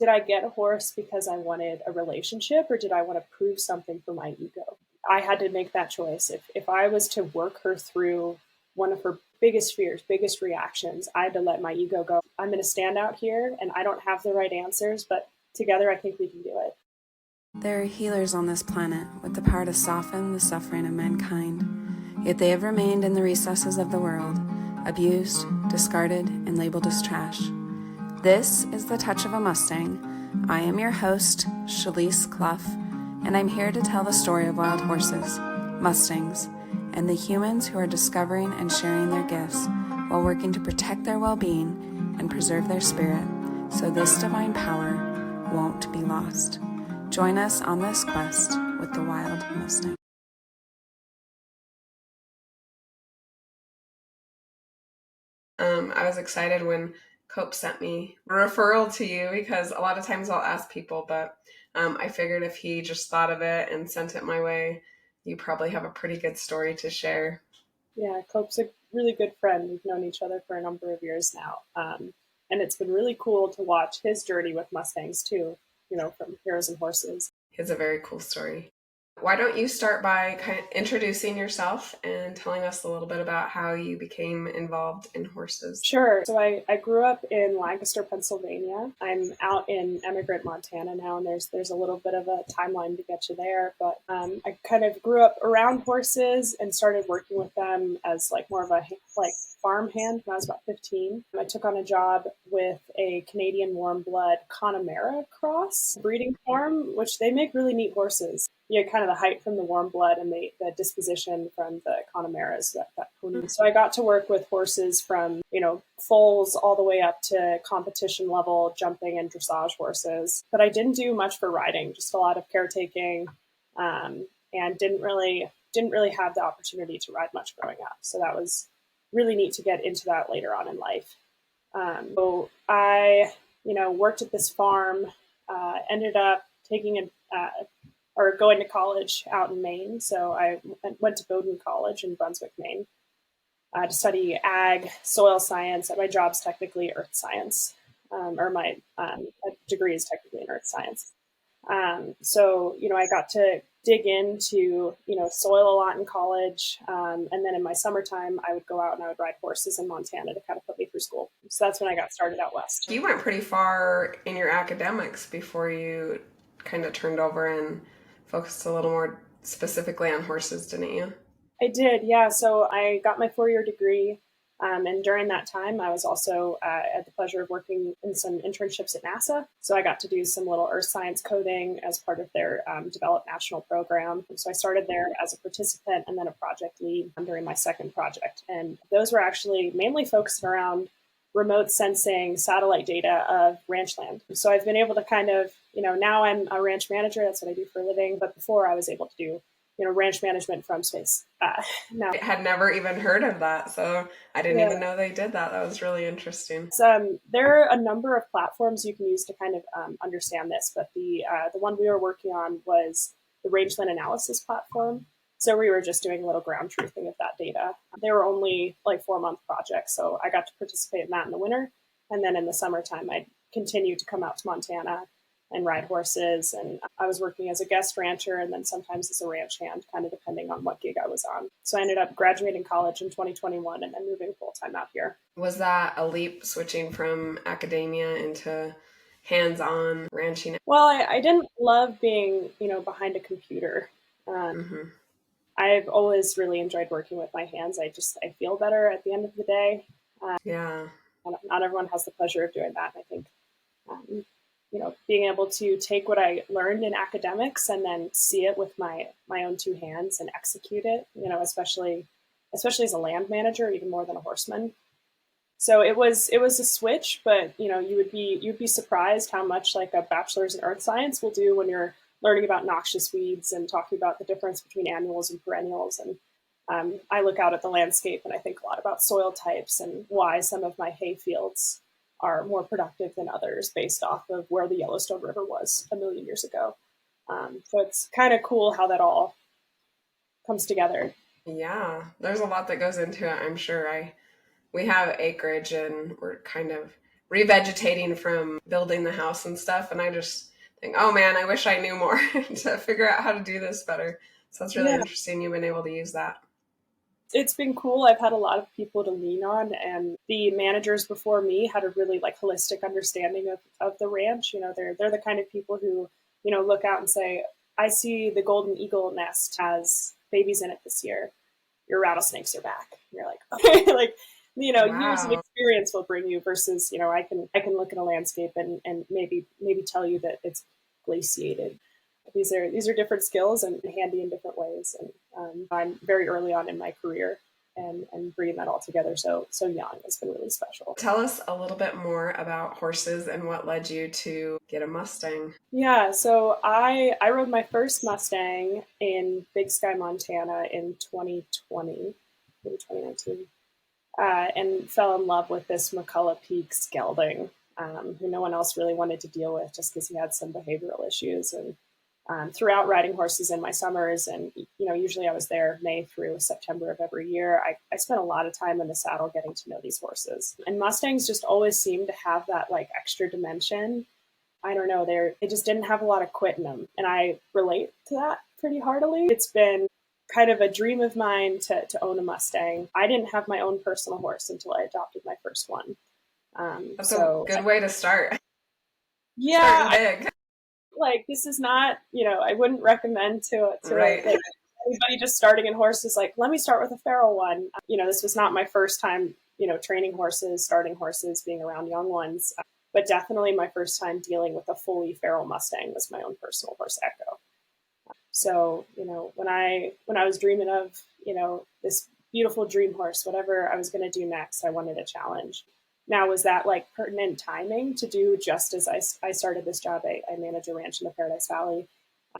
Did I get a horse because I wanted a relationship, or did I want to prove something for my ego? I had to make that choice. If I was to work her through one of her biggest fears, biggest reactions, I had to let my ego go. I'm going to stand out here and I don't have the right answers, but together I think we can do it. There are healers on this planet with the power to soften the suffering of mankind, yet they have remained in the recesses of the world, abused, discarded, and labeled as trash. This is The Touch of a Mustang. I am your host, Shalise Clough, and I'm here to tell the story of wild horses, Mustangs, and the humans who are discovering and sharing their gifts while working to protect their well-being and preserve their spirit, so this divine power won't be lost. Join us on this quest with the wild Mustang. I was excited when Cope sent me a referral to you because a lot of times I'll ask people, but I figured if he just thought of it and sent it my way, you probably have a pretty good story to share. Yeah, Cope's a really good friend. We've known each other for a number of years now. And it's been really cool to watch his journey with Mustangs too, from Heroes and Horses. It's a very cool story. Why don't you start by kind of introducing yourself and telling us a little bit about how you became involved in horses? Sure. So I grew up in Lancaster, Pennsylvania. I'm out in Emigrant, Montana now, and there's a little bit of a timeline to get you there. But I kind of grew up around horses and started working with them as like more of a farm hand when I was about 15. I took on a job with a Canadian warm blood Connemara cross breeding farm, which they make really neat horses. You get kind of the height from the warm blood and the disposition from the Connemara's, that pony. So I got to work with horses from, foals all the way up to competition level jumping and dressage horses. But I didn't do much for riding, just a lot of caretaking, and didn't really have the opportunity to ride much growing up. So that was really neat to get into that later on in life. So I, worked at this farm, ended up going to college out in Maine. So I went to Bowdoin College in Brunswick, Maine, to study ag, soil science. My job's technically earth science, or my degree is technically in earth science. So, I got to dig into, soil a lot in college. And then in my summertime, I would go out and I would ride horses in Montana to kind of put me through school. So that's when I got started out west. You went pretty far in your academics before you kind of turned over and focused a little more specifically on horses, didn't you? I did, yeah. So I got my 4-year degree. And during that time, I was also had the pleasure of working in some internships at NASA. So I got to do some little earth science coding as part of their developed national program. So I started there as a participant and then a project lead during my second project. And those were actually mainly focused around remote sensing satellite data of ranch land. So I've been able to kind of, now I'm a ranch manager. That's what I do for a living. But before I was able to do ranch management from space. I had never even heard of that, so I didn't even know they did that. That was really interesting. So, there are a number of platforms you can use to kind of understand this, but the one we were working on was the rangeland analysis platform. So we were just doing a little ground truthing of that data. They were only like 4-month projects, so I got to participate in that in the winter, and then in the summertime, I'd continue to come out to Montana and ride horses. And I was working as a guest rancher and then sometimes as a ranch hand, kind of depending on what gig I was on. So I ended up graduating college in 2021 and then moving full-time out here. Was that a leap switching from academia into hands-on ranching? Well, I didn't love being, behind a computer. I've always really enjoyed working with my hands. I feel better at the end of the day. Yeah. Not everyone has the pleasure of doing that. I think being able to take what I learned in academics and then see it with my own two hands and execute it, especially as a land manager, even more than a horseman. So it was a switch, but you'd be surprised how much like a bachelor's in earth science will do when you're learning about noxious weeds and talking about the difference between annuals and perennials. And I look out at the landscape and I think a lot about soil types and why some of my hay fields are more productive than others based off of where the Yellowstone River was a million years ago. So it's kind of cool how that all comes together. Yeah, there's a lot that goes into it, I'm sure. We have acreage and we're kind of revegetating from building the house and stuff. And I just think, oh man, I wish I knew more to figure out how to do this better. So it's really interesting you've been able to use that. It's been cool. I've had a lot of people to lean on, and the managers before me had a really holistic understanding of the ranch. They're the kind of people who, look out and say, I see the golden eagle nest has babies in it this year. Your rattlesnakes are back. And you're like, okay, years of experience will bring you versus, I can look at a landscape and maybe tell you that it's glaciated. These are different skills and handy in different ways. And I'm very early on in my career, and bringing that all together so young has been really special. Tell us a little bit more about horses and what led you to get a Mustang. Yeah, so I rode my first Mustang in Big Sky, Montana in 2020, maybe 2019, and fell in love with this McCullough Peaks gelding, who no one else really wanted to deal with just because he had some behavioral issues. And throughout riding horses in my summers, and usually I was there May through September of every year, I spent a lot of time in the saddle getting to know these horses. And Mustangs just always seem to have that extra dimension. I don't know, they just didn't have a lot of quit in them, and I relate to that pretty heartily. It's been kind of a dream of mine to own a Mustang. I didn't have my own personal horse until I adopted my first one. That's a good way to start. Yeah, starting big. This is not, I wouldn't recommend to right. Anybody just starting in horses, let me start with a feral one. This was not my first time, training horses, starting horses, being around young ones, but definitely my first time dealing with a fully feral Mustang was my own personal horse, Echo. So, when I was dreaming of, this beautiful dream horse, whatever I was going to do next, I wanted a challenge. Now, was that pertinent timing to do just as I started this job? I manage a ranch in the Paradise Valley.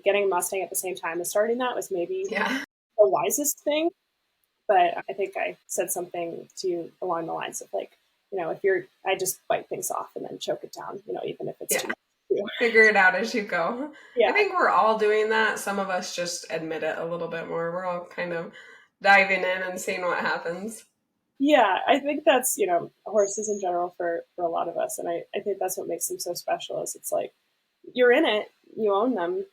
Getting a Mustang at the same time as starting that was maybe the wisest thing. But I think I said something to you along the lines of I just bite things off and then choke it down, even if it's too much to do. Figure it out as you go. Yeah. I think we're all doing that. Some of us just admit it a little bit more. We're all kind of diving in and seeing what happens. Yeah, I think that's, horses in general for a lot of us. And I think that's what makes them so special is it's you're in it, you own them.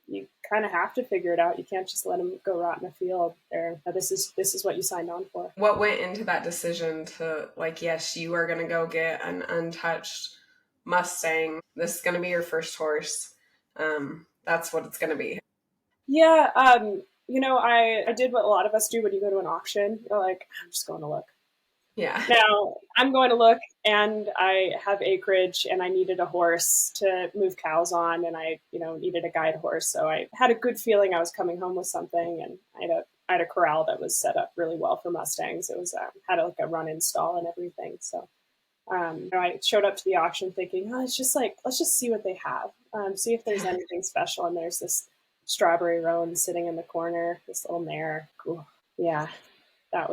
You kind of have to figure it out. You can't just let them go rot in a field there. This is what you signed on for. What went into that decision to yes, you are going to go get an untouched Mustang. This is going to be your first horse. That's what it's going to be. Yeah. I did what a lot of us do when you go to an auction. You're I'm just going to look. Yeah. Now I'm going to look, and I have acreage, and I needed a horse to move cows on, and I, needed a guide horse. So I had a good feeling I was coming home with something, and I had a corral that was set up really well for Mustangs. It was had a run-in stall and everything. So I showed up to the auction thinking, let's just see what they have, see if there's anything special. And there's this strawberry roan sitting in the corner, this little mare. Cool. Yeah. There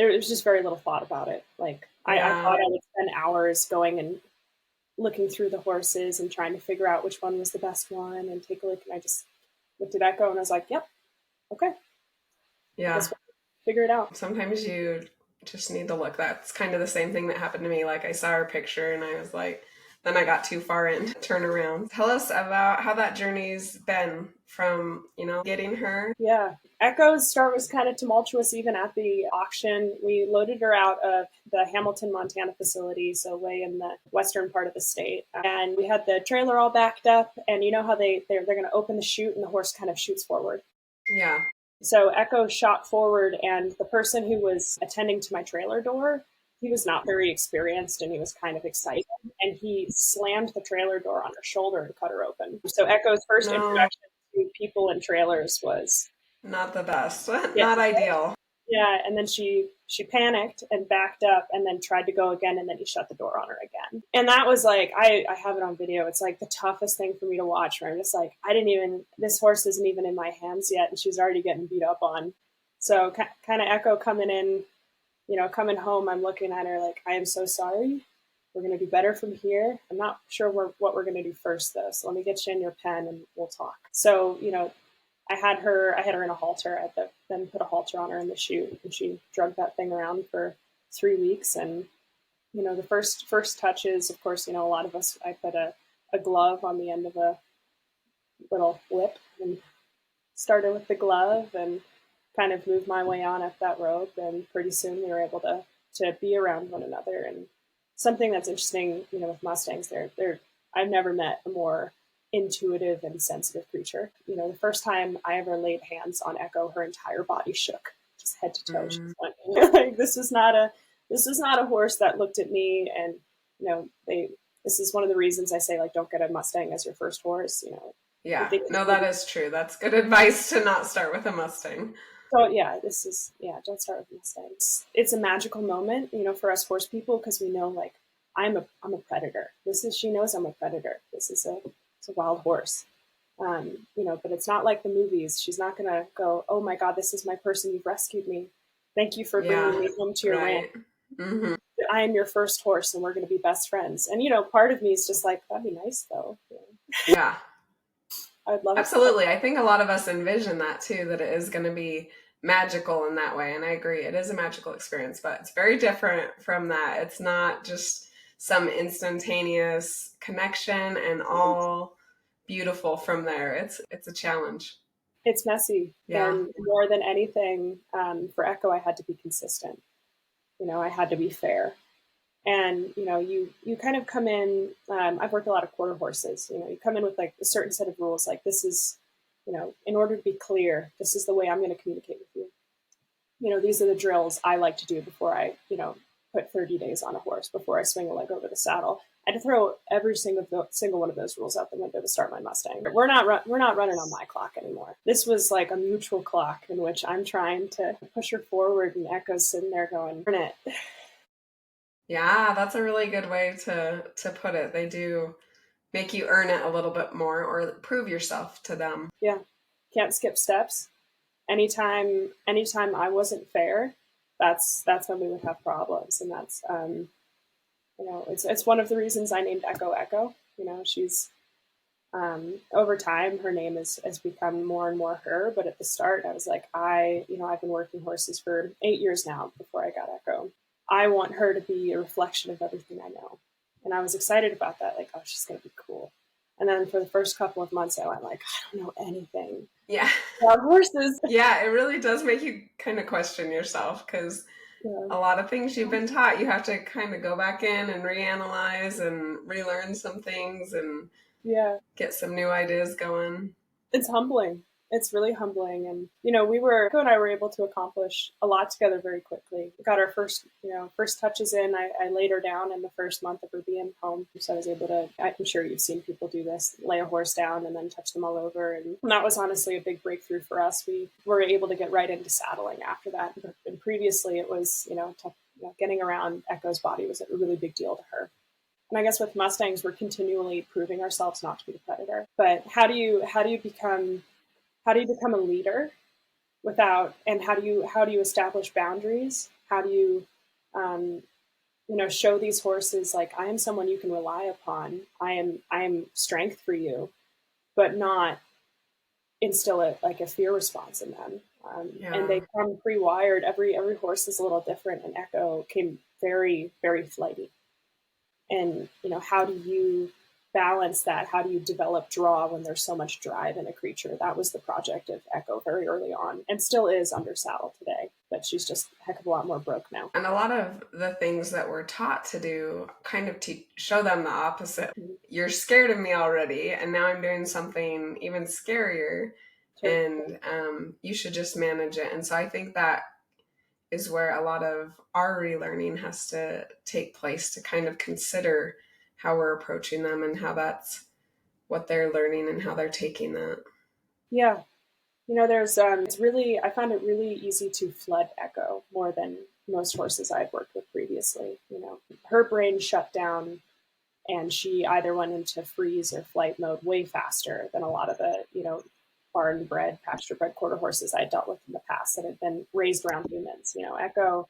was just very little thought about it. I thought I would spend hours going and looking through the horses and trying to figure out which one was the best one and take a look. And I just looked at Echo and I was like, yep, okay. Yeah. Figure it out. Sometimes you just need to look. That's kind of the same thing that happened to me. I saw her picture and I was then I got too far in, turn around. Tell us about how that journey's been from, getting her. Yeah. Echo's start was kind of tumultuous even at the auction. We loaded her out of the Hamilton, Montana facility, so way in the western part of the state. And we had the trailer all backed up, and you know how they're going to open the chute and the horse kind of shoots forward. Yeah. So Echo shot forward, and the person who was attending to my trailer door, he was not very experienced, and he was kind of excited, and he slammed the trailer door on her shoulder and cut her open. So Echo's first introduction to people in trailers was not the best. Not ideal. Yeah, and then she panicked and backed up and then tried to go again, and then he shut the door on her again. And that was I have it on video. It's the toughest thing for me to watch, where I'm just this horse isn't even in my hands yet, and she's already getting beat up on. So kind of Echo coming in, coming home, I'm looking at her I am so sorry. We're going to do better from here. I'm not sure what we're going to do first, though. So let me get you in your pen and we'll talk. So, I had her in a halter. Then put a halter on her in the chute, and she drug that thing around for 3 weeks. And, The first touches, of course, a lot of us, I put a glove on the end of a little whip and started with the glove and kind of moved my way on up that rope. And pretty soon we were able to be around one another. And something that's interesting, with Mustangs, I've never met a more intuitive and sensitive creature. The first time I ever laid hands on Echo, her entire body shook, just head to toe. She was like, this is not a horse that looked at me. And this is one of the reasons I say, like, don't get a Mustang as your first horse. Yeah, no, that is true. That's good advice to not start with a Mustang. So don't start with Mustangs. It's a magical moment, for us horse people, because we know, like, I'm a predator. She knows I'm a predator. It's a wild horse. But it's not like the movies. She's not gonna go, oh my God, this is my person. You've rescued me. Thank you for bringing me home to your ranch. Mm-hmm. I am your first horse, and we're going to be best friends. And part of me is just like, that'd be nice, though. Yeah. I'd love Absolutely. I think a lot of us envision that too, that it is going to be magical in that way. And I agree, it is a magical experience, but it's very different from that. It's not just some instantaneous connection and all beautiful from there. It's a challenge. It's messy. Yeah. And more than anything, for Echo, I had to be consistent. I had to be fair. And, you kind of come in, I've worked a lot of quarter horses, you come in with like a certain set of rules, like this is, in order to be clear, this is the way I'm going to communicate with you. These are the drills I like to do before I, put 30 days on a horse, before I swing a leg over the saddle. I had to throw every single one of those rules out the window to start my Mustang. We're not running on my clock anymore. This was like a mutual clock in which I'm trying to push her forward, and Echo's sitting there going, "Earn it." Yeah, that's a really good way to put it. They do make you earn it a little bit more, or prove yourself to them. Yeah. Can't skip steps. Anytime I wasn't fair, that's when we would have problems. And that's, it's one of the reasons I named Echo Echo. She's, over time, her name has become more and more her. But at the start, I was like, I've been working horses for 8 years now before I got Echo. I want her to be a reflection of everything I know. And I was excited about that. Like, oh, she's going to be cool. And then for the first couple of months, I went like, I don't know anything. Yeah. About horses. Yeah, it really does make you kind of question yourself, because a lot of things you've been taught, you have to kind of go back in and reanalyze and relearn some things and get some new ideas going. It's humbling. It's really humbling. And, Echo and I were able to accomplish a lot together very quickly. We got our first touches in. I laid her down in the first month of her being home. So I was able to, I'm sure you've seen people do this, lay a horse down and then touch them all over. And that was honestly a big breakthrough for us. We were able to get right into saddling after that. And previously it was, getting around Echo's body was a really big deal to her. And I guess with Mustangs, we're continually proving ourselves not to be the predator. But how do you become a leader without, and how do you establish boundaries? How do you, show these horses, like, I am someone you can rely upon. I am strength for you, but not instill a fear response in them. And they come pre-wired. Every horse is a little different, and Echo came very, very flighty. And, how do you balance that? How do you develop draw when there's so much drive in a creature? That was the project of Echo very early on, and still is under saddle today, but she's just a heck of a lot more broke now. And a lot of the things that we're taught to do kind of show them the opposite. Mm-hmm. You're scared of me already, and now I'm doing something even scarier, and you should just manage it. And so I think that is where a lot of our relearning has to take place, to kind of consider how we're approaching them and how that's what they're learning and how they're taking that. Yeah. There's, I found it really easy to flood Echo more than most horses I've worked with previously. Her brain shut down and she either went into freeze or flight mode way faster than a lot of the, barn bred, pasture bred quarter horses I had dealt with in the past that had been raised around humans. Echo,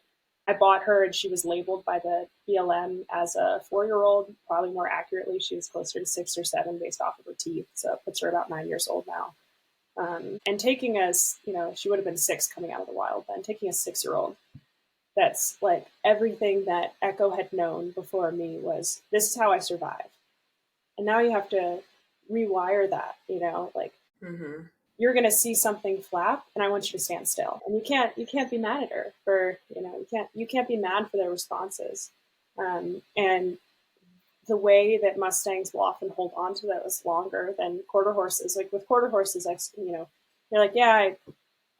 I bought her and she was labeled by the BLM as a 4-year-old. Probably more accurately, she was closer to 6 or 7 based off of her teeth. So it puts her about 9 years old now. And taking us, she would have been 6 coming out of the wild then, taking a 6-year-old that's like everything that Echo had known before me was, this is how I survive. And now you have to rewire that, like Mm-hmm. you're going to see something flap and I want you to stand still. And you can't be mad at her for, you can't be mad for their responses. And the way that Mustangs will often hold on to those longer than quarter horses. Like with quarter horses, you're like, yeah,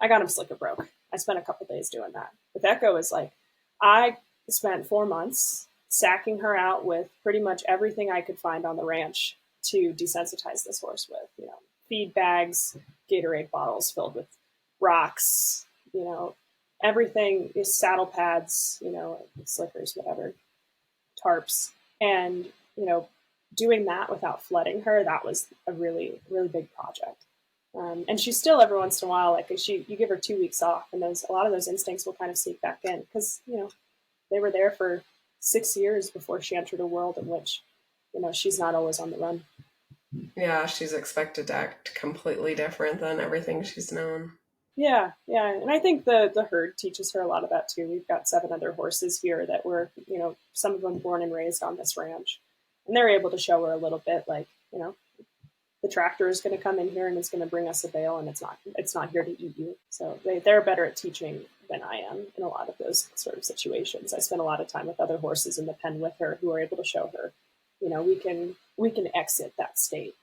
I got him slicker broke. I spent a couple days doing that. With Echo is like, I spent 4 months sacking her out with pretty much everything I could find on the ranch to desensitize this horse with, feed bags, Gatorade bottles filled with rocks, everything is saddle pads, slickers, whatever, tarps. And, doing that without flooding her, that was a really, really big project. And she's still every once in a while, like you give her 2 weeks off, and a lot of those instincts will kind of sneak back in because they were there for 6 years before she entered a world in which she's not always on the run. Yeah, she's expected to act completely different than everything she's known. Yeah, and I think the herd teaches her a lot of that too. We've got 7 other horses here that were some of them born and raised on this ranch, and they're able to show her a little bit like the tractor is going to come in here and it's going to bring us a bale, and it's not here to eat you. So they're better at teaching than I am in a lot of those sort of situations. I spent a lot of time with other horses in the pen with her who are able to show her, we can exit that state.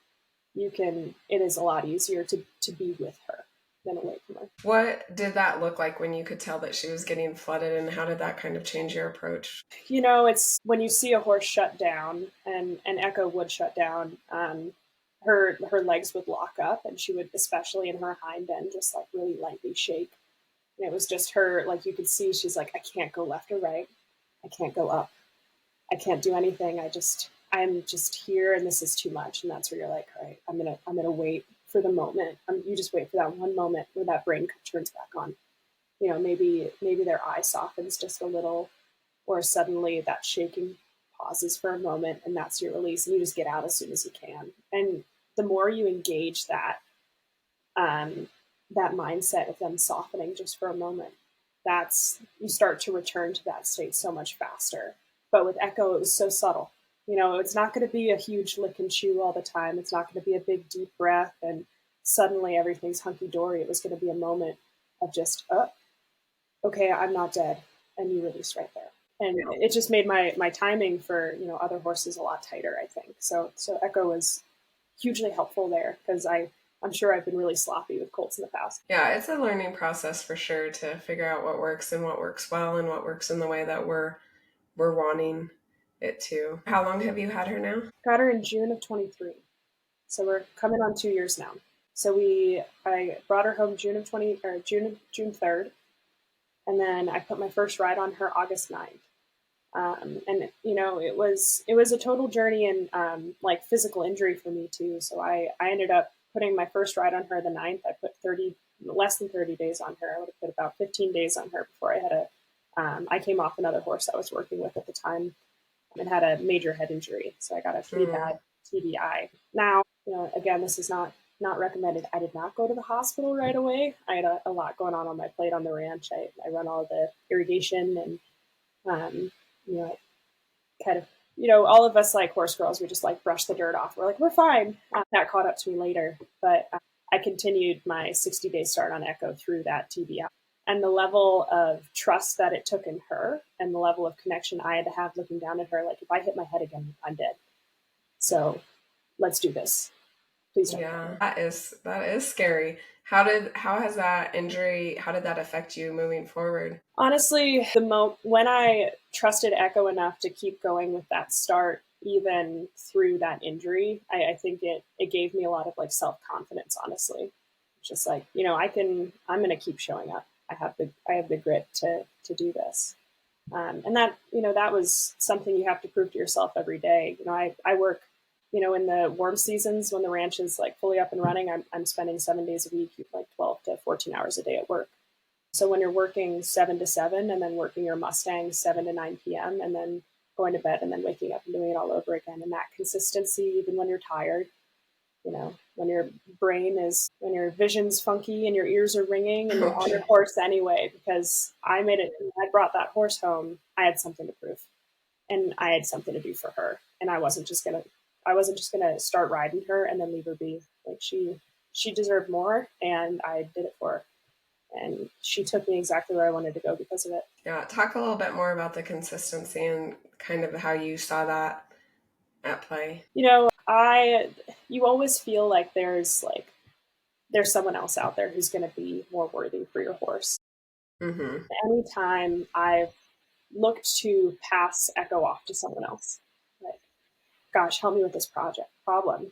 It is a lot easier to be with her than away from her. What did that look like when you could tell that she was getting flooded, and how did that kind of change your approach? It's when you see a horse shut down, and Echo would shut down. Her legs would lock up, and she would, especially in her hind end, just like really lightly shake. And it was just her, like you could see, she's like, I can't go left or right. I can't go up. I can't do anything. I'm just here, and this is too much. And that's where you're like, all right, I'm gonna wait for the moment. You just wait for that one moment where that brain turns back on. Maybe their eye softens just a little, or suddenly that shaking pauses for a moment, and that's your release, and you just get out as soon as you can. And the more you engage um, that mindset of them softening just for a moment, you start to return to that state so much faster. But with Echo, it was so subtle. It's not going to be a huge lick and chew all the time. It's not going to be a big deep breath and suddenly everything's hunky dory. It was going to be a moment of just, oh, okay, I'm not dead, and you release right there. And it just made my timing for other horses a lot tighter, I think. So Echo was hugely helpful there because I'm sure I've been really sloppy with colts in the past. Yeah, it's a learning process for sure to figure out what works and what works well and what works in the way that we're wanting it to. How long have you had her now? Got her in June of 23. So we're coming on 2 years now. So I brought her home June 3rd, and then I put my first ride on her August 9th. And it was a total journey and like physical injury for me too. So I ended up putting my first ride on her the 9th. I put less than 30 days on her. I would have put about 15 days on her before I had I came off another horse I was working with at the time and had a major head injury. So I got a pretty bad TBI. Now, again, this is not recommended. I did not go to the hospital right away. I had a lot going on my plate on the ranch. I run all the irrigation and kind of, all of us like horse girls, we just like brush the dirt off. We're like, we're fine. That caught up to me later, but I continued my 60-day start on Echo through that TBI. And the level of trust that it took in her and the level of connection I had to have looking down at her, like, if I hit my head again, I'm dead. So let's do this. Please don't. Yeah, that is scary. How did that affect you moving forward? Honestly, when I trusted Echo enough to keep going with that start, even through that injury, I think it gave me a lot of like self-confidence, honestly. Just like, I'm going to keep showing up. I have the grit to do this. And that was something you have to prove to yourself every day. I work, in the warm seasons when the ranch is like fully up and running, I'm spending 7 days a week, like 12 to 14 hours a day at work. So when you're working 7 to 7 and then working your Mustang 7 to 9 p.m. and then going to bed and then waking up and doing it all over again, and that consistency, even when you're tired, when your when your vision's funky and your ears are ringing and you're on Okay. your horse anyway, because I made it, I brought that horse home. I had something to prove and I had something to do for her. And I wasn't just going to start riding her and then leave her be. Like she deserved more and I did it for her. And she took me exactly where I wanted to go because of it. Yeah. Talk a little bit more about the consistency and kind of how you saw that at play. You know, you always feel like there's someone else out there who's going to be more worthy for your horse. Mm-hmm. Anytime I've looked to pass Echo off to someone else, like, gosh, help me with this problem,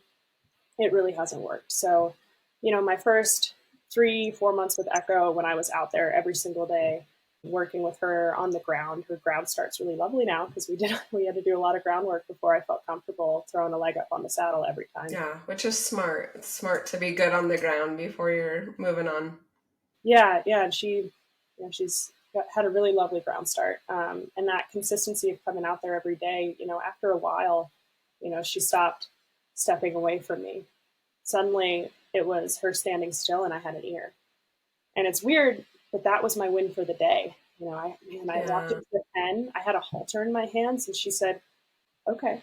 it really hasn't worked. So, my first 3-4 months with Echo, when I was out there every single day working with her on the ground, her ground start's really lovely now because we had to do a lot of groundwork before I felt comfortable throwing a leg up on the saddle every time. Yeah, which is smart. It's smart to be good on the ground before you're moving on. Yeah, and she's had a really lovely ground start, and that consistency of coming out there every day. After a while, she stopped stepping away from me. Suddenly, it was her standing still, and I had an ear. And it's weird, but that was my win for the day. I walked Yeah. into the pen. I had a halter in my hands, and she said, "Okay,"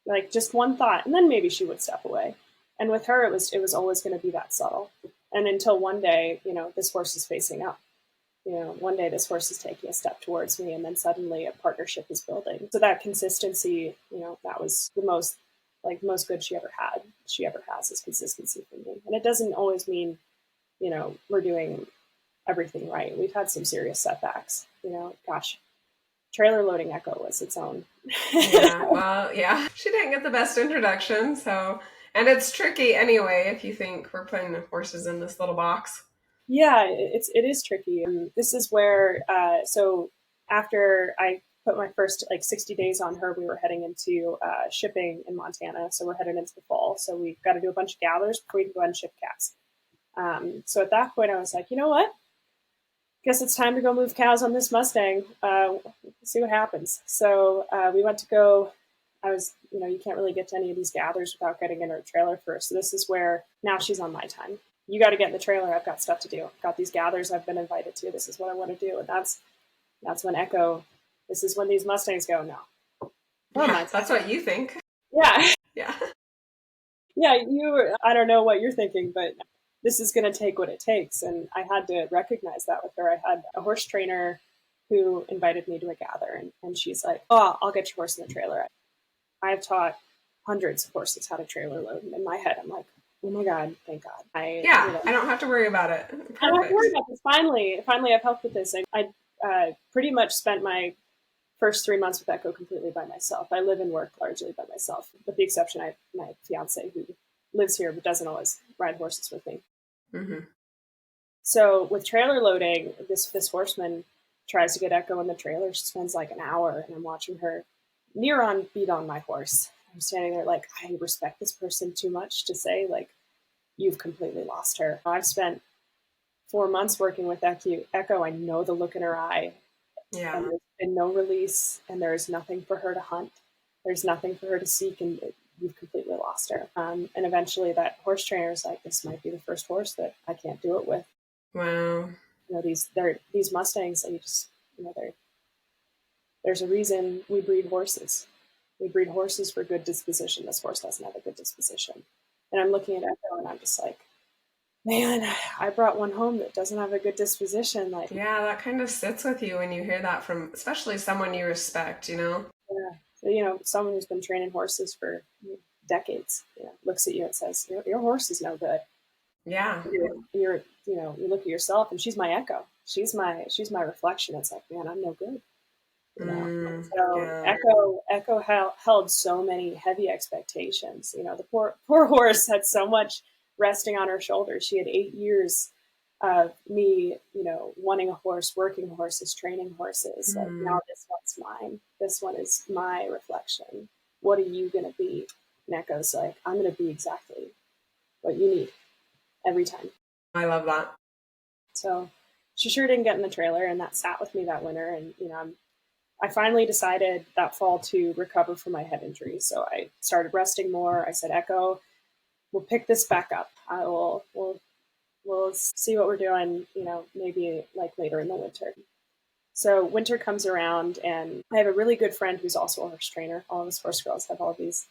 like just one thought, and then maybe she would step away. And with her, it was always going to be that subtle. And until one day, this horse is facing up. One day this horse is taking a step towards me, and then suddenly a partnership is building. So that consistency, that was the most good she ever has is consistency for me. And it doesn't always mean, we're doing everything right. We've had some serious setbacks. Gosh, trailer loading Echo was its own. Yeah, well, yeah. She didn't get the best introduction, so, and it's tricky anyway if you think we're putting horses in this little box. Yeah, it is tricky, and this is where so after I put my first 60 days on her, we were heading into shipping in Montana. So we're headed into the fall. So we've got to do a bunch of gathers before we can go ahead and ship calves. So at that point, I was like, you know what? Guess it's time to go move cows on this Mustang. See what happens. So we went to go. You can't really get to any of these gathers without getting in her trailer first. So this is where now she's on my time. You got to get in the trailer. I've got stuff to do. I've got these gathers I've been invited to. This is what I want to do. And that's when Echo, this is when these Mustangs go, no. Oh, Yeah, my that's what you think. Yeah. Yeah. Yeah, I don't know what you're thinking, but this is going to take what it takes. And I had to recognize that with her. I had a horse trainer who invited me to a gather, and she's like, "Oh, I'll get your horse in the trailer." I've taught hundreds of horses how to trailer load. And in my head, I'm like, oh my God, thank God. Yeah, I don't have to worry about it. Perfect. I don't have to worry about this. Finally, I've helped with this. I pretty much spent my first 3 months with Echo completely by myself. I live and work largely by myself, with the exception of my fiance who lives here but doesn't always ride horses with me. Mm-hmm. So with trailer loading, this horseman tries to get Echo in the trailer. She spends like an hour, and I'm watching her near on beat on my horse. I'm standing there like, I respect this person too much to say like, you've completely lost her. I've spent 4 months working with Echo. I know the look in her eye. Yeah. And there's been no release, and there's nothing for her to hunt. There's nothing for her to seek, and you've completely lost her. And eventually that horse trainer is like, this might be the first horse that I can't do it with. Wow. These Mustangs, there's a reason we breed horses. We breed horses for good disposition. This horse doesn't have a good disposition. And I'm looking at Echo, and I'm just like, man, I brought one home that doesn't have a good disposition. Like, yeah, that kind of sits with you when you hear that from, especially someone you respect, Yeah. So, someone who's been training horses for decades, looks at you and says, your horse is no good. Yeah. You look at yourself, and she's my Echo. She's my reflection. It's like, man, I'm no good. So Yeah. Echo held so many heavy expectations. The poor horse had so much resting on her shoulders. She had 8 years of me, wanting a horse, working horses, training horses. Like, now this one's mine. This one is my reflection. What are you going to be? And Echo's like, I'm going to be exactly what you need every time. I love that. So she sure didn't get in the trailer, and that sat with me that winter. And, I finally decided that fall to recover from my head injury. So I started resting more. I said, Echo, we'll pick this back up. We'll see what we're doing, maybe like later in the winter. So winter comes around, and I have a really good friend who's also a horse trainer. All of us horse girls have all these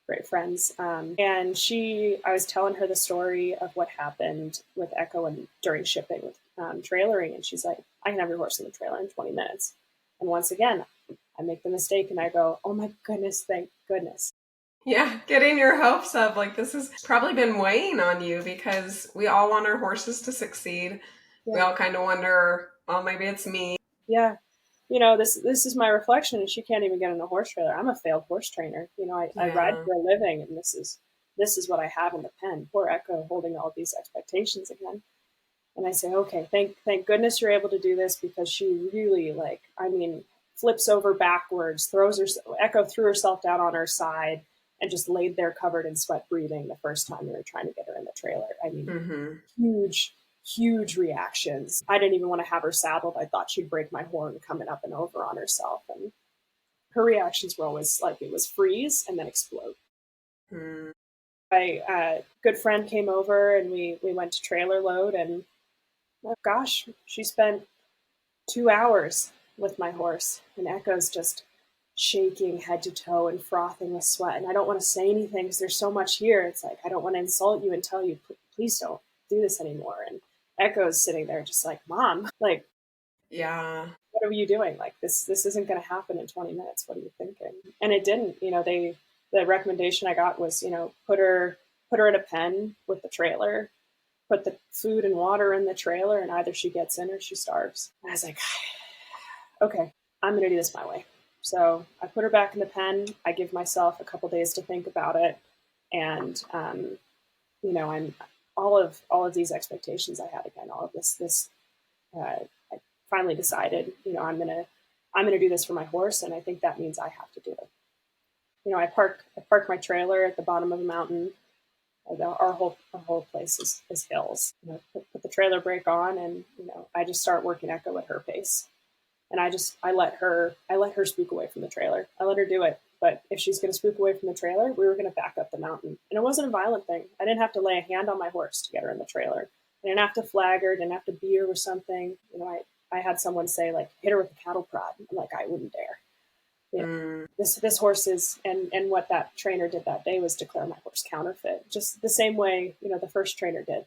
great friends. And I was telling her the story of what happened with Echo and during shipping with trailering. And she's like, I can have your horse in the trailer in 20 minutes. And once again, I make the mistake and I go, oh my goodness, thank goodness. Yeah, getting your hopes up. Like, this has probably been weighing on you because we all want our horses to succeed. Yeah. We all kind of wonder, oh, maybe it's me. Yeah. This is my reflection, and she can't even get in a horse trailer. I'm a failed horse trainer. I ride for a living, and this is what I have in the pen. Poor Echo holding all these expectations again. And I say, okay, thank goodness you're able to do this, because she really, flips over backwards, Echo threw herself down on her side and just laid there covered in sweat, breathing the first time we were trying to get her in the trailer. I mean, huge reactions. I didn't even want to have her saddled. I thought she'd break my horn coming up and over on herself. And her reactions were always like, it was freeze and then explode. My good friend came over, and we went to trailer load, and gosh, she spent 2 hours with my horse, and Echo's just shaking head to toe and frothing with sweat. And I don't want to say anything because there's so much here. It's like, I don't want to insult you and tell you, please don't do this anymore. And Echo's sitting there just like, Mom, like, yeah, what are you doing? Like, this isn't going to happen in 20 minutes. What are you thinking? And it didn't. The recommendation I got was, put her in a pen with the trailer, put the food and water in the trailer, and either she gets in or she starves. And I was like, okay, I'm going to do this my way. So I put her back in the pen. I give myself a couple days to think about it. And, I'm all of these expectations I had again, all of this, I finally decided, I'm going to do this for my horse. And I think that means I have to do it. I park my trailer at the bottom of a mountain. Our whole place is hills. Put the trailer brake on, and I just start working Echo at her pace. And I let her spook away from the trailer. I let her do it. But if she's going to spook away from the trailer, we were going to back up the mountain. And it wasn't a violent thing. I didn't have to lay a hand on my horse to get her in the trailer. I didn't have to flag her, didn't have to beat her or something. I had someone say, like, hit her with a cattle prod. I'm like, I wouldn't dare. This horse is, and what that trainer did that day was declare my horse counterfeit. Just the same way, the first trainer did.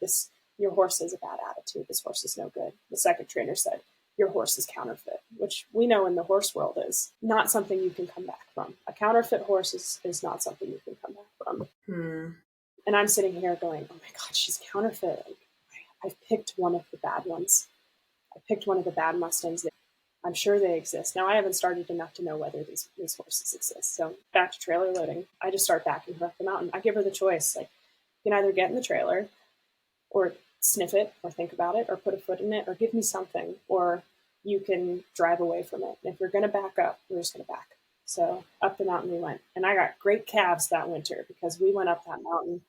Your horse has a bad attitude. This horse is no good. The second trainer said, your horse is counterfeit, which we know in the horse world is not something you can come back from. A counterfeit horse is not something you can come back from. And I'm sitting here going, oh my God, she's counterfeit. I've picked one of the bad ones. I picked one of the bad Mustangs. I'm sure they exist. Now, I haven't started enough to know whether these horses exist. So back to trailer loading. I just start backing her up the mountain. I give her the choice. Like, you can either get in the trailer or sniff it or think about it or put a foot in it or give me something, or you can drive away from it. And if you're going to back up, we're just going to back. So up the mountain we went. And I got great calves that winter because we went up that mountain.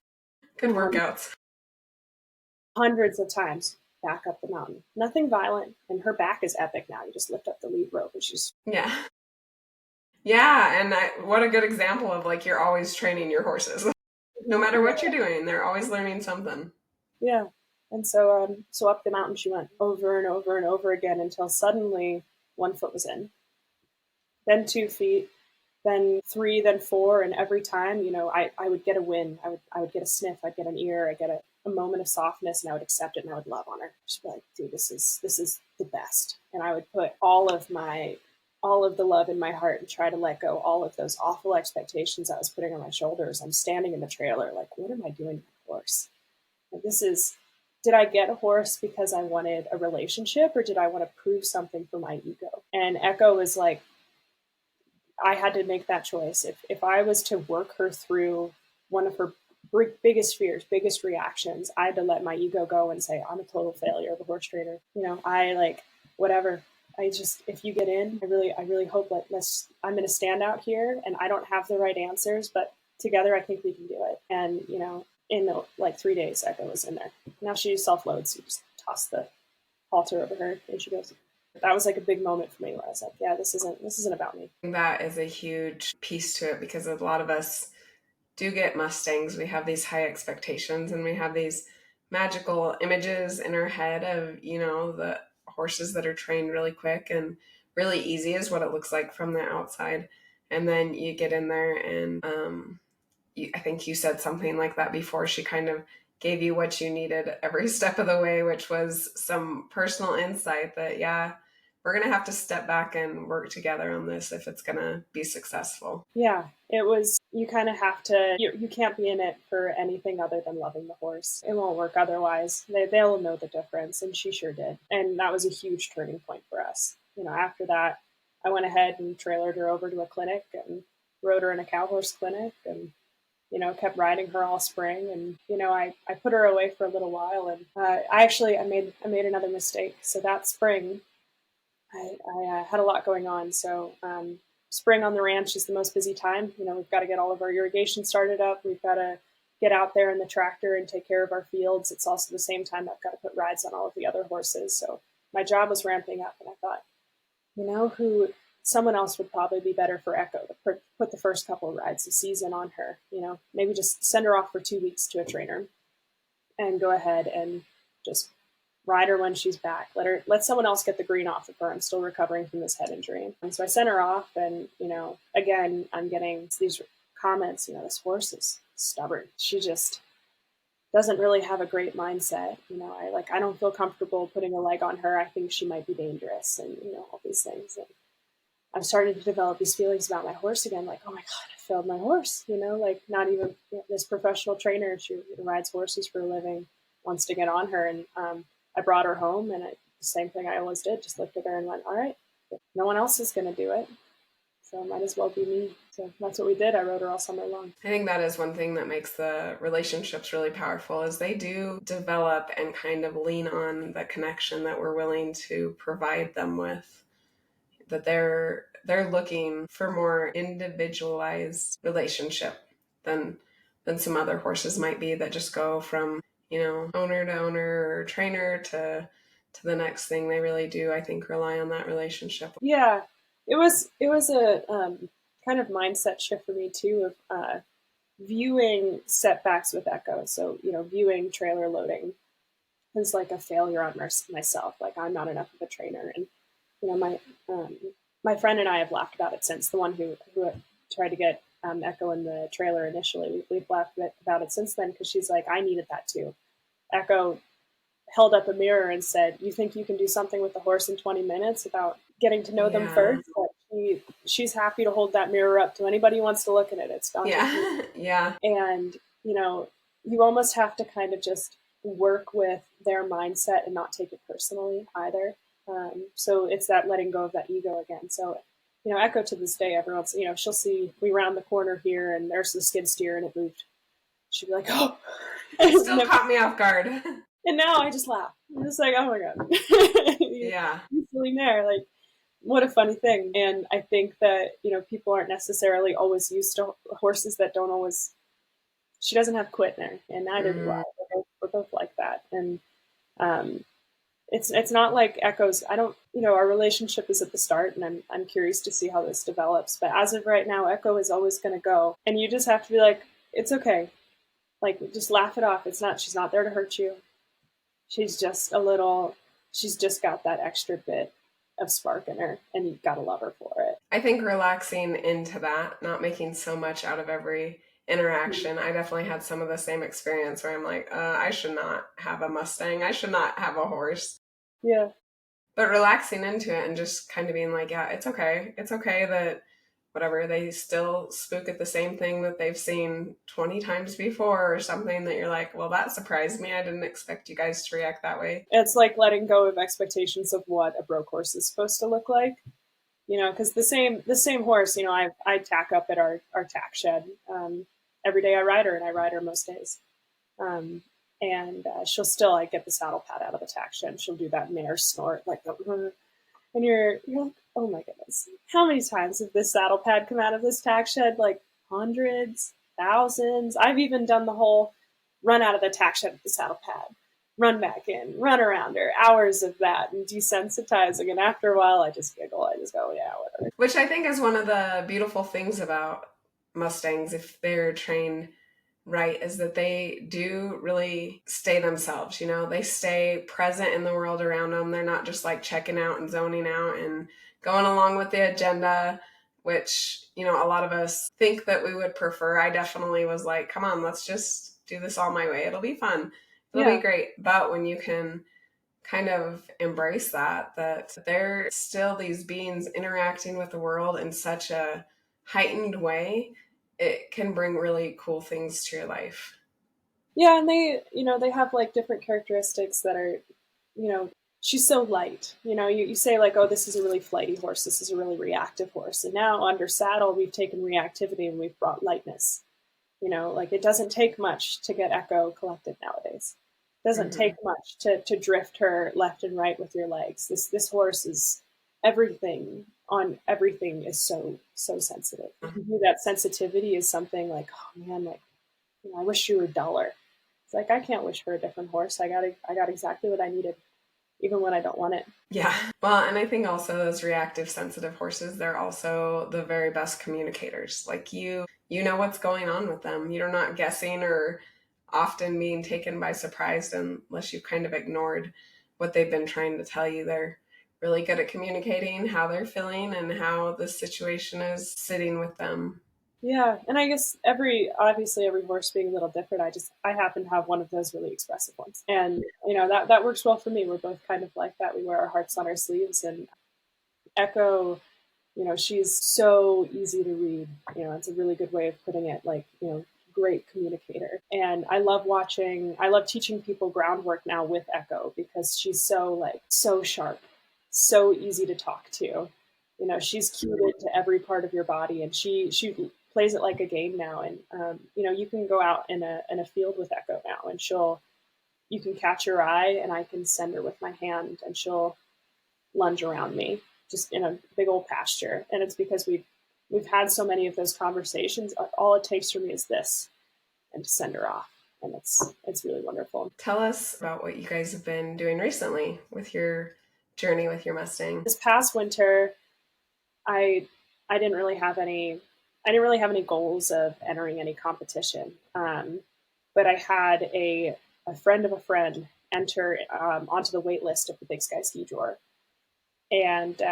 Good workouts. Hundreds of times. Back up the mountain. Nothing violent, and her back is epic now. You just lift up the lead rope and she's... Yeah, and what a good example of, like, you're always training your horses. No matter what you're doing, they're always learning something. Yeah. And so up the mountain she went over and over and over again until suddenly 1 foot was in. Then 2 feet, then 3, then 4, and every time, I would get a win. I would get a sniff, I'd get an ear, I'd get a moment of softness, and I would accept it and I would love on her. Just be like, dude, this is the best. And I would put all of the love in my heart and try to let go all of those awful expectations I was putting on my shoulders. I'm standing in the trailer like, what am I doing to my horse? Like, did I get a horse because I wanted a relationship, or did I want to prove something for my ego? And Echo was like, I had to make that choice. If I was to work her through one of her biggest fears, biggest reactions, I had to let my ego go and say, I'm a total failure of a horse trainer. Whatever. If you get in, I really hope that I'm going to stand out here, and I don't have the right answers, but together I think we can do it. And, in 3 days, Echo was in there. Now she self-loads. You just toss the halter over her and she goes. That was like a big moment for me where I was like, yeah, this isn't about me. That is a huge piece to it, because a lot of us do get Mustangs, we have these high expectations and we have these magical images in our head of, the horses that are trained really quick and really easy is what it looks like from the outside. And then you get in there and I think you said something like that before. She kind of gave you what you needed every step of the way, which was some personal insight that, yeah, we're going to have to step back and work together on this if it's going to be successful. Yeah, it was, you kind of have to, you can't be in it for anything other than loving the horse. It won't work otherwise. They'll know the difference, and she sure did. And that was a huge turning point for us. After that, I went ahead and trailered her over to a clinic and rode her in a cow horse clinic and, kept riding her all spring. And, I put her away for a little while, and I made another mistake. So that spring, I had a lot going on. So spring on the ranch is the most busy time. We've got to get all of our irrigation started up. We've got to get out there in the tractor and take care of our fields. It's also the same time I've got to put rides on all of the other horses. So my job was ramping up, and I thought, who someone else would probably be better for Echo to put the first couple of rides of season on her. Maybe just send her off for 2 weeks to a trainer and go ahead and just ride her when she's back. Let someone else get the green off of her. I'm still recovering from this head injury. And so I sent her off, and, again, I'm getting these comments, this horse is stubborn. She just doesn't really have a great mindset. I don't feel comfortable putting a leg on her. I think she might be dangerous, and, all these things. And I'm starting to develop these feelings about my horse again, like, oh my God, I failed my horse, not even this professional trainer, she rides horses for a living, wants to get on her. And I brought her home, and the same thing I always did, just looked at her and went, all right, no one else is going to do it, so it might as well be me. So that's what we did. I rode her all summer long. I think that is one thing that makes the relationships really powerful, is they do develop and kind of lean on the connection that we're willing to provide them with, that they're looking for more individualized relationship than some other horses might be that just go from, owner to owner or trainer to the next thing. They really do, I think, rely on that relationship. Yeah, it was a kind of mindset shift for me too, of viewing setbacks with Echo. So, viewing trailer loading as like a failure on myself. Like, I'm not enough of a trainer. And, my friend and I have laughed about it since. The one who tried to get Echo in the trailer initially, we've laughed about it since then, because she's like, I needed that too. Echo held up a mirror and said, you think you can do something with the horse in 20 minutes without getting to know them first? But she's happy to hold that mirror up to anybody who wants to look at it. It's done. Yeah. And, you almost have to kind of just work with their mindset and not take it personally either. So it's that letting go of that ego again. So, Echo to this day, everyone's, she'll see we round the corner here and there's the skid steer and it moved. She'd be like, oh. It still caught me off guard. And now I just laugh. I'm just like, oh my God. Yeah. You're still there. Like, what a funny thing. And I think that, people aren't necessarily always used to horses that don't always, she doesn't have quit in her, and neither do I. We're both like that. And it's not like Echo's, I don't, our relationship is at the start, and I'm curious to see how this develops. But as of right now, Echo is always going to go. And you just have to be like, it's okay. Like, just laugh it off. She's not there to hurt you. She's just got that extra bit of spark in her, and you've got to love her for it. I think relaxing into that, not making so much out of every interaction. I definitely had some of the same experience where I'm like, I should not have a Mustang. I should not have a horse. Yeah. But relaxing into it and just kind of being like, yeah, it's okay. It's okay that whatever, they still spook at the same thing that they've seen 20 times before or something, that you're like, well, that surprised me. I didn't expect you guys to react that way. It's like letting go of expectations of what a broke horse is supposed to look like. Because the same horse, I tack up at our tack shed. Every day I ride her, and I ride her most days. And she'll still, I get the saddle pad out of the tack shed, and she'll do that mare snort, like the, and you're like, oh my goodness, how many times have this saddle pad come out of this tack shed? Like hundreds, thousands. I've even done the whole run out of the tack shed with the saddle pad, run back in, run around her, hours of that, and desensitizing. And after a while, I just giggle. I just go, yeah, whatever. Which I think is one of the beautiful things about Mustangs, if they're trained right, is that they do really stay themselves. You know, they stay present in the world around them. They're not just like checking out and zoning out and going along with the agenda, which, you know, a lot of us think that we would prefer. I definitely was like, come on, let's just do this all my way. It'll be fun. It'll be great. But when you can kind of embrace that they're still these beings interacting with the world in such a heightened way, it can bring really cool things to your life. Yeah, and they have like different characteristics that are, she's so light. You say like, oh, this is a really flighty horse, this is a really reactive horse. And now under saddle, we've taken reactivity and we've brought lightness. Like it doesn't take much to get Echo collected nowadays. It doesn't take much to drift her left and right with your legs. This horse is everything on everything is so sensitive. That sensitivity is something like, oh man, like I wish you were duller. It's like I can't wish for a different horse. I got exactly what I needed, even when I don't want it. Yeah. Well, and I think also those reactive sensitive horses, they're also the very best communicators. Like you know what's going on with them. You're not guessing or often being taken by surprise unless you've kind of ignored what they've been trying to tell you. They're really good at communicating how they're feeling and how the situation is sitting with them. Yeah, and I guess obviously every horse being a little different, I happen to have one of those really expressive ones. And that works well for me. We're both kind of like that. We wear our hearts on our sleeves, and Echo, she's so easy to read. It's a really good way of putting it, like, great communicator. And I love teaching people groundwork now with Echo because she's so sharp, so easy to talk to. She's cued into every part of your body, and she plays it like a game now. And you can go out in a field with Echo now, and you can catch her eye, and I can send her with my hand, and she'll lunge around me just in a big old pasture. And it's because we've had so many of those conversations. All it takes for me is this, and to send her off, and it's really wonderful. Tell us about what you guys have been doing recently with your journey with your Mustang. This past winter, I didn't really have any goals of entering any competition. But I had a friend of a friend enter onto the wait list of the Big Sky Ski Drawer. And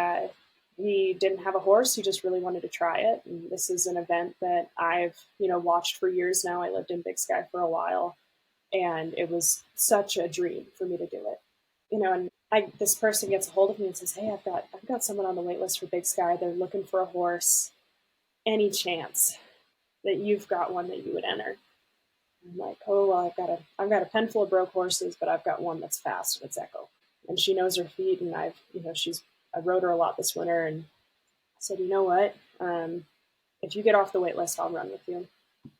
he didn't have a horse. He just really wanted to try it. And this is an event that I've, watched for years now. I lived in Big Sky for a while, and it was such a dream for me to do it. And this person gets a hold of me and says, "Hey, I've got someone on the wait list for Big Sky. They're looking for a horse. Any chance that you've got one that you would enter?" I'm like, "Oh, well, I've got a pen full of broke horses, but I've got one that's fast, and it's Echo." And she knows her feet, and I rode her a lot this winter, and I said, "You know what? If you get off the wait list, I'll run with you.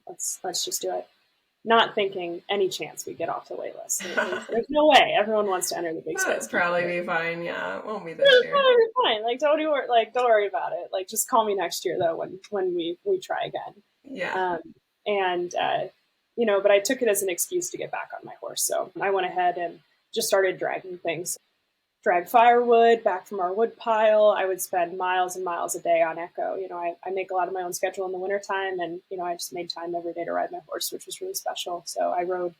Let's just do it." Not thinking any chance we get off the wait list. There's no way. Everyone wants to enter the Big Sky. That'll probably be fine. Yeah, it won't be this year. It'll be fine. Like don't worry about it. Like just call me next year though when we try again. Yeah. But I took it as an excuse to get back on my horse. So I went ahead and just started dragging things. Drag firewood back from our wood pile. I would spend miles and miles a day on Echo. I make a lot of my own schedule in the wintertime, and I just made time every day to ride my horse, which was really special. So I rode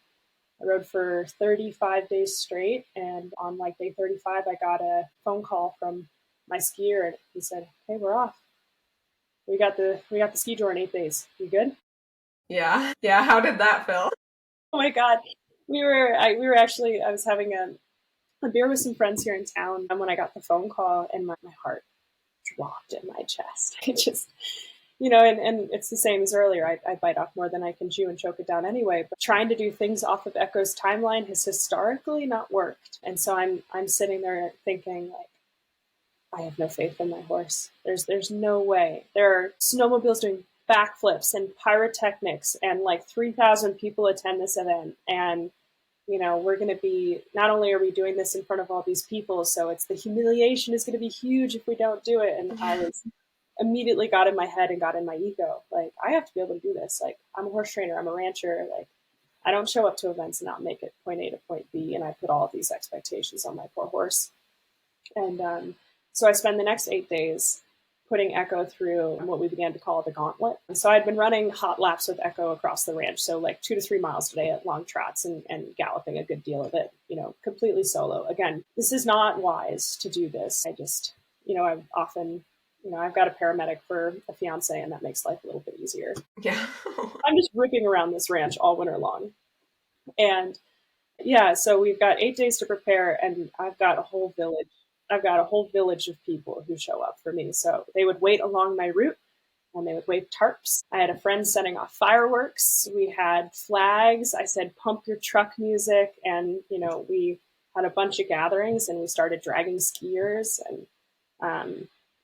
for 35 days straight, and on like day 35, I got a phone call from my skier, and he said, "Hey, we're off. We got the ski drawer in 8 days. You good?" Yeah. How did that feel? Oh my God, I was having a beer with some friends here in town, and when I got the phone call, and my heart dropped in my chest. I just, and it's the same as earlier. I bite off more than I can chew and choke it down anyway. But trying to do things off of Echo's timeline has historically not worked. And so I'm sitting there thinking, like, I have no faith in my horse. There's no way. There are snowmobiles doing backflips and pyrotechnics, and like 3,000 people attend this event, and we're going to be, not only are we doing this in front of all these people, so it's the humiliation is going to be huge if we don't do it. And I was immediately got in my head and got in my ego. Like, I have to be able to do this. Like, I'm a horse trainer. I'm a rancher. Like, I don't show up to events and not make it point A to point B. And I put all of these expectations on my poor horse. And so I spend the next 8 days putting Echo through what we began to call the gauntlet. And so I'd been running hot laps with Echo across the ranch, so like 2 to 3 miles a day at long trots and galloping a good deal of it, completely solo. Again, this is not wise to do this. I just, I've often, I've got a paramedic for a fiance, and that makes life a little bit easier. Yeah. I'm just ripping around this ranch all winter long. And yeah, so we've got 8 days to prepare, and I've got a whole village. I've got a whole village of people who show up for me. So they would wait along my route, and they would wave tarps. I had a friend setting off fireworks. We had flags. I said, pump your truck music. And, we had a bunch of gatherings, and we started dragging skiers, and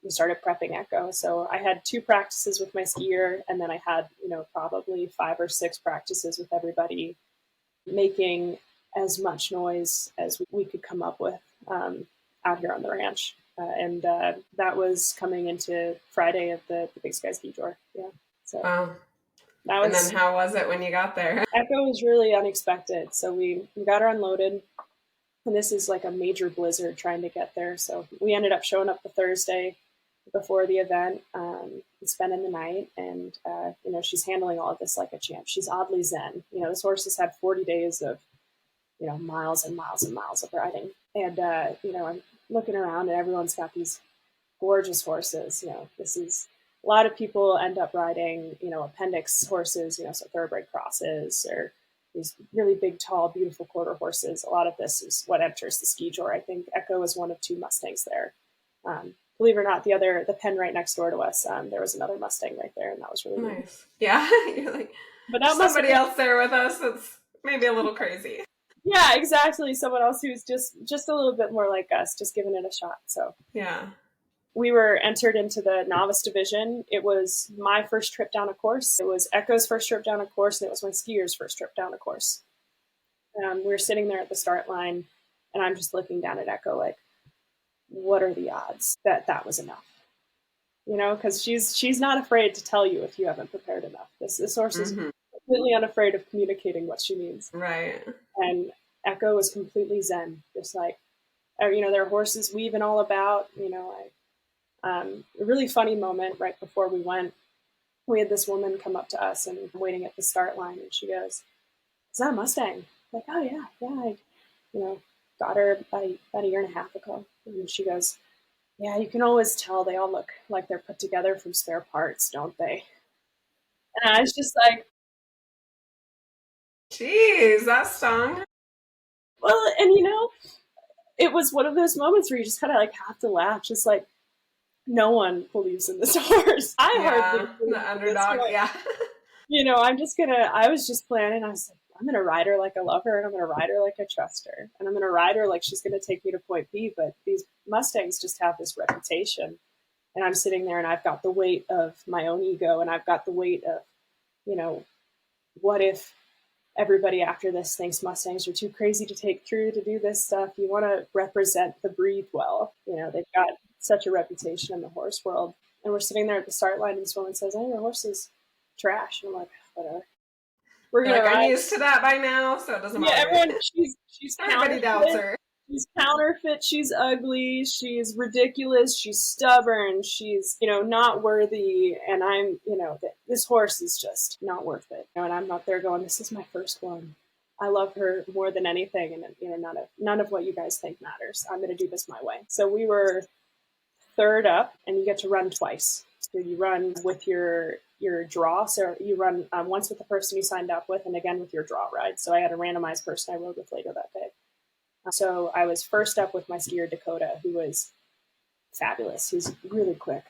we started prepping Echo. So I had 2 practices with my skier, and then I had, probably 5 or 6 practices with everybody, making as much noise as we could come up with out here on the ranch. And that was coming into Friday of the Big Sky Ski Tour. Yeah. So wow. That was, and then how was it when you got there? Echo was really unexpected. So we got her unloaded, and this is like a major blizzard trying to get there. So we ended up showing up the Thursday before the event, spending the night, and she's handling all of this like a champ. She's oddly zen. This horse has had 40 days of miles and miles and miles of riding, and I'm looking around, and everyone's got these gorgeous horses. This is a lot of people end up riding appendix horses, so thoroughbred crosses, or these really big, tall, beautiful quarter horses. A lot of this is what enters the ski tour. I think Echo is one of 2 Mustangs there. Believe it or not, the pen right next door to us, there was another Mustang right there, and that was really nice. Neat. Yeah, you're like, but that somebody else there with us that's maybe a little crazy. Yeah, exactly. Someone else who's just a little bit more like us, just giving it a shot. So yeah, we were entered into the novice division. It was my first trip down a course. It was Echo's first trip down a course, and it was my skier's first trip down a course. We were sitting there at the start line, and I'm just looking down at Echo like, what are the odds that was enough? Because she's not afraid to tell you if you haven't prepared enough. This horse is completely unafraid of communicating what she means. Right. And Echo was completely zen, just like, there are horses weaving all about. A really funny moment right before we went, we had this woman come up to us and waiting at the start line, and she goes, "Is that a Mustang?" I'm like, "Oh yeah, I got her about a year and a half ago." And she goes, "Yeah, you can always tell they all look like they're put together from spare parts, don't they?" And I was just like, "Geez, that stung." Well, and it was one of those moments where you just kind of like have to laugh, just like, no one believes in this horse. Hardly believe the underdog. Yeah. I was just planning. I was like, I'm going to ride her like I love her, and I'm going to ride her like I trust her, and I'm going to ride her like she's going to take me to point B. But these Mustangs just have this reputation, and I'm sitting there, and I've got the weight of my own ego, and I've got the weight of, what if everybody after this thinks Mustangs are too crazy to take through to do this stuff? You want to represent the breed well. They've got such a reputation in the horse world. And we're sitting there at the start line, and this woman says, "Oh, your horse is trash." And I'm like, whatever. We're gonna ride. I'm used to that by now, so it doesn't matter. Yeah, everyone. She's everybody doubts her. She's counterfeit. She's ugly. She's ridiculous. She's stubborn. She's not worthy. And I'm this horse is just not worth it. And I'm not there going, "This is my first one. I love her more than anything, and none of what you guys think matters. I'm going to do this my way." So we were third up, and you get to run twice. So you run with your draw. So you run once with the person you signed up with, and again with your draw ride. So I had a randomized person I rode with later that day. So I was first up with my skier Dakota, who was fabulous. He's really quick,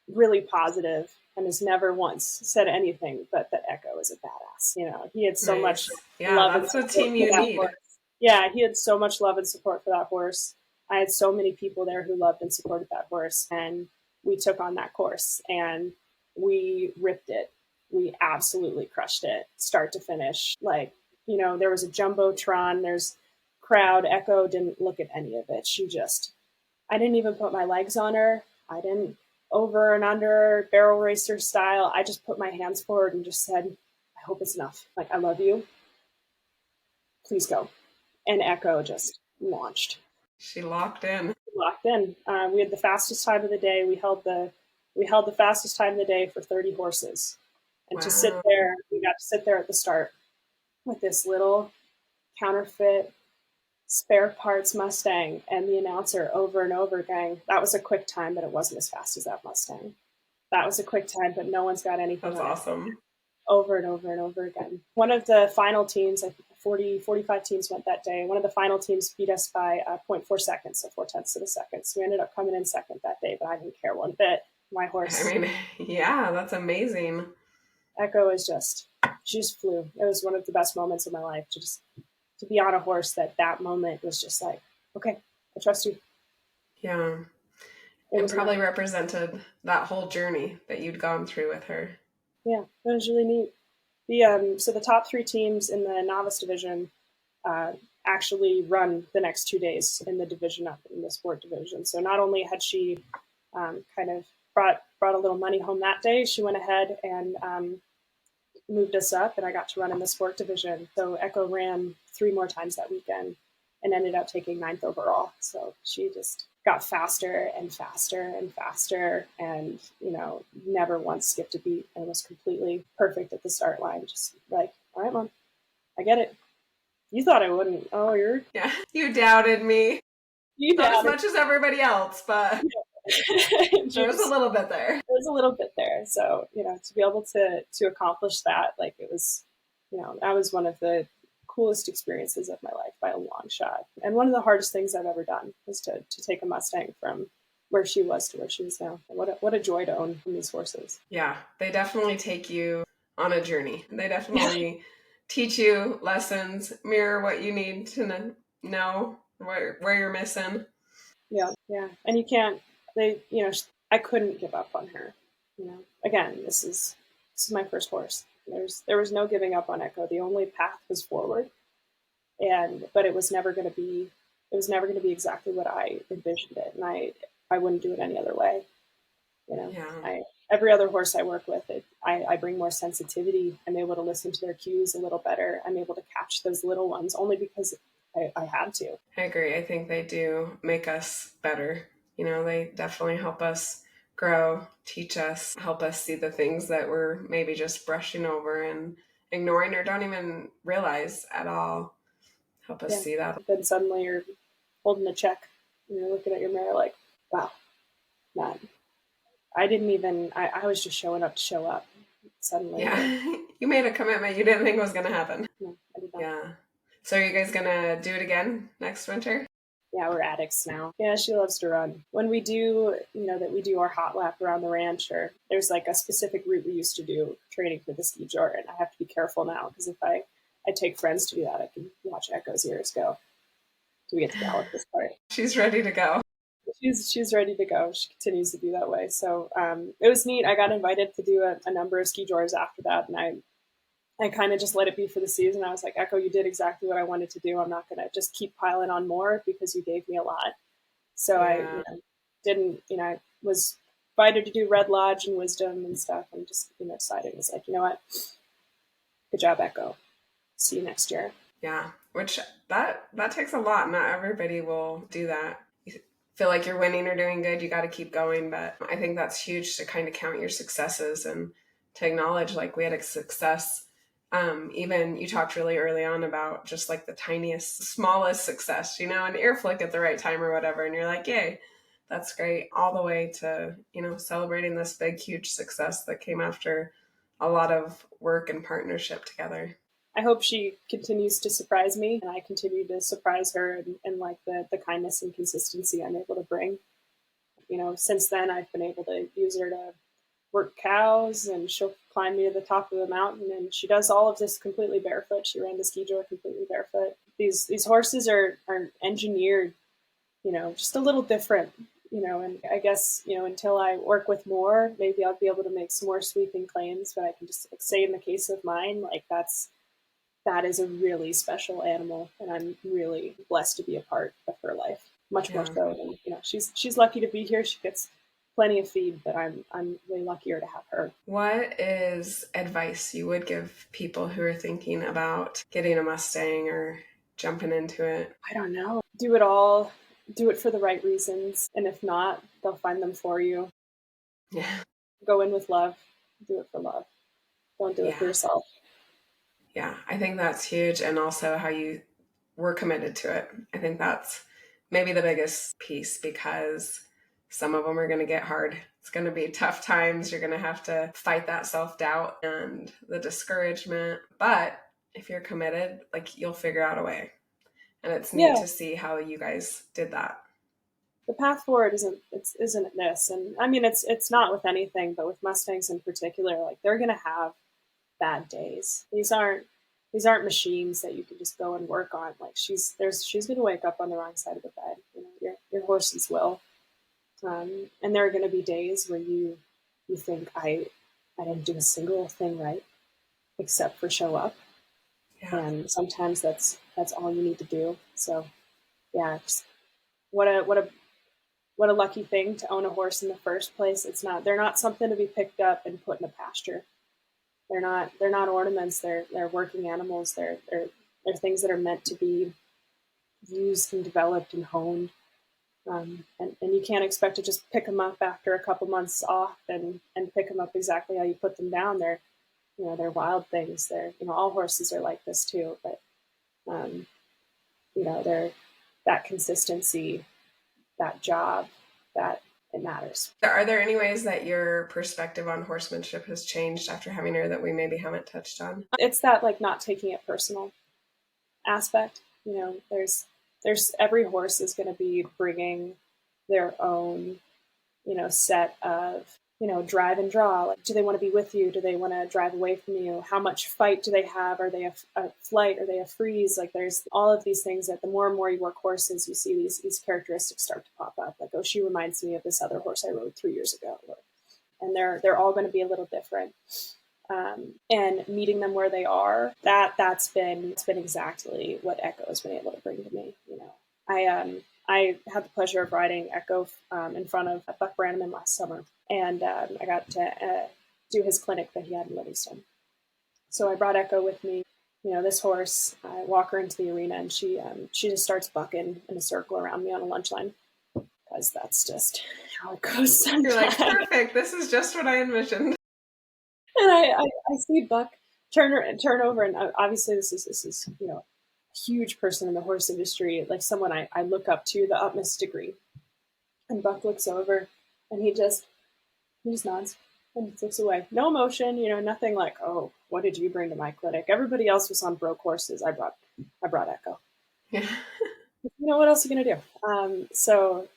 really positive, and has never once said anything but that Echo is a badass. He had so much love. That's what team you need. Horse. Yeah, he had so much love and support for that horse. I had so many people there who loved and supported that horse, and we took on that course, and we ripped it. We absolutely crushed it, start to finish. Like, there was a jumbotron, there's crowd. Echo didn't look at any of it. I didn't even put my legs on her. I didn't over and under barrel racer style. I just put my hands forward and just said, "I hope it's enough. Like, I love you. Please go." And Echo just launched. She locked in. We had the fastest time of the day. We held the We held the fastest time of the day for 30 horses. And to sit Wow. there, we got to sit there at the start with this little counterfeit spare parts Mustang and the announcer over and over going, that was a quick time, but it wasn't as fast as that Mustang. That was a quick time, but no one's got anything That's on it. awesome. Over and over and over again. One of the final teams, I think 45 teams went that day. One of the final teams beat us by 0.4 seconds, so 4/10 of a second. So we ended up coming in second that day, but I didn't care one bit. My horse. I mean, yeah, that's amazing. Echo is she just flew. It was one of the best moments of my life to be on a horse that moment was just like, okay, I trust you. Yeah. It It was probably enough. represented that whole journey that you'd gone through with her. Yeah, it was really neat. So the top 3 teams in the novice division uh, actually run the next 2 days in the division up in the sport division. So not only had she kind of brought a little money home that day, she went ahead and moved us up, and I got to run in the sport division. So Echo ran 3 more times that weekend and ended up taking 9th overall. So she just got faster and faster and faster, and never once skipped a beat, and was completely perfect at the start line. Just like, all right, Mom, I get it. You thought I wouldn't. Oh, Yeah. You doubted me. you Not as doubted. much as everybody else, but there was a little bit there. There was a little bit there. So, to be able to accomplish that, like it was, that was one of the coolest experiences of my life by a long shot. And one of the hardest things I've ever done was to take a Mustang from where she was to where she is now. What a joy to own from these horses. Yeah, they definitely take you on a journey. They definitely teach you lessons, mirror what you need to know where you're missing. Yeah, yeah. And you can't, I couldn't give up on her. Again, this is my first horse. There was no giving up on Echo. The only path was forward. But it was never going to be exactly what I envisioned it. And I wouldn't do it any other way. Yeah. Every other horse I work with, I bring more sensitivity. I'm able to listen to their cues a little better. I'm able to catch those little ones only because I had to. I agree. I think they do make us better. They definitely help us grow, teach us, help us see the things that we're maybe just brushing over and ignoring or don't even realize at all. Help us Yeah. see that. Then suddenly you're holding a check and you're looking at your mirror like, wow, man, I was just showing up to show up. Suddenly. Yeah. You made a commitment you didn't think was going to happen. No, I did not. Yeah. So are you guys going to do it again next winter? Yeah, we're addicts now. Yeah, she loves to run. When we do, we do our hot lap around the ranch, or there's like a specific route we used to do training for the skijoring, and I have to be careful now because if I take friends to do that, I can watch Echo's ears go. Do we get to gallop this part? She's ready to go. She's ready to go. She continues to be that way. So it was neat. I got invited to do a number of skijors after that, and I kind of just let it be for the season. I was like, Echo, you did exactly what I wanted to do. I'm not going to just keep piling on more because you gave me a lot. So Yeah. I didn't, I was invited to do Red Lodge and Wisdom and stuff, and just, decided, was like, you know what? Good job, Echo. See you next year. Yeah. Which that takes a lot. Not everybody will do that. You feel like you're winning or doing good, you got to keep going. But I think that's huge to kind of count your successes and to acknowledge like we had a success. Even you talked really early on about just like the tiniest, smallest success, an ear flick at the right time or whatever. And you're like, yay, that's great. All the way to, celebrating this big, huge success that came after a lot of work and partnership together. I hope she continues to surprise me, and I continue to surprise her, and like the kindness and consistency I'm able to bring. Since then, I've been able to use her to work cows, and she'll climb me to the top of the mountain, and she does all of this completely barefoot. She ran the skijoor completely barefoot. These horses are engineered, just a little different, and I guess, until I work with more, maybe I'll be able to make some more sweeping claims, but I can just say in the case of mine, like that is a really special animal, and I'm really blessed to be a part of her life. Much more so than she's lucky to be here. She gets plenty of feed, but I'm way luckier to have her. What is advice you would give people who are thinking about getting a Mustang or jumping into it? I don't know. Do it all. Do it for the right reasons, and if not, they'll find them for you. Yeah. Go in with love. Do it for love. Don't do it for Yeah. yourself. Yeah. I think that's huge. And also how you were committed to it. I think that's maybe the biggest piece, because some of them are going to get hard. It's going to be tough times. You're going to have to fight that self-doubt and the discouragement. But if you're committed, like, you'll figure out a way. And it's neat Yeah. to see how you guys did that. The path forward isn't this. And I mean, it's not with anything, but with Mustangs in particular, like they're going to have bad days. These aren't machines that you can just go and work on. Like she's going to wake up on the wrong side of the bed. Your horses will. And there are going to be days where you think I didn't do a single thing right except for show up, Yeah. and sometimes that's all you need to do. So yeah, just what a lucky thing to own a horse in the first place. They're not something to be picked up and put in a pasture. They're not ornaments. They're working animals. They're things that are meant to be used and developed and honed. And you can't expect to just pick them up after a couple months off and pick them up exactly how you put them down. They're wild things. All horses are like this too, but um, they're that consistency, that job, that it matters. Are there any ways that your perspective on horsemanship has changed after having her that we maybe haven't touched on? It's that like not taking it personal aspect. There's every horse is going to be bringing their own set of drive and draw. Like, do they want to be with you? Do they want to drive away from you? How much fight do they have? Are they a flight? Are they a freeze? Like, there's all of these things that the more and more you work horses, you see these characteristics start to pop up. Like, oh, she reminds me of this other horse I rode 3 years ago, and they're all going to be a little different. And meeting them where they are, that's been exactly what Echo has been able to bring to me. I had the pleasure of riding Echo in front of Buck Brannaman last summer, and I got to do his clinic that he had in Livingston. So I brought Echo with me. This horse, I walk her into the arena, and she just starts bucking in a circle around me on a lunch line, because that's just how it goes sometimes. You're like, perfect, this is just what I envisioned. And I see Buck turn over, and obviously this is a huge person in the horse industry, like someone I look up to the utmost degree. And Buck looks over, and he just nods and looks away. No emotion, nothing like, oh, what did you bring to my clinic? Everybody else was on broke horses. I brought Echo. Yeah. What else are you gonna do? So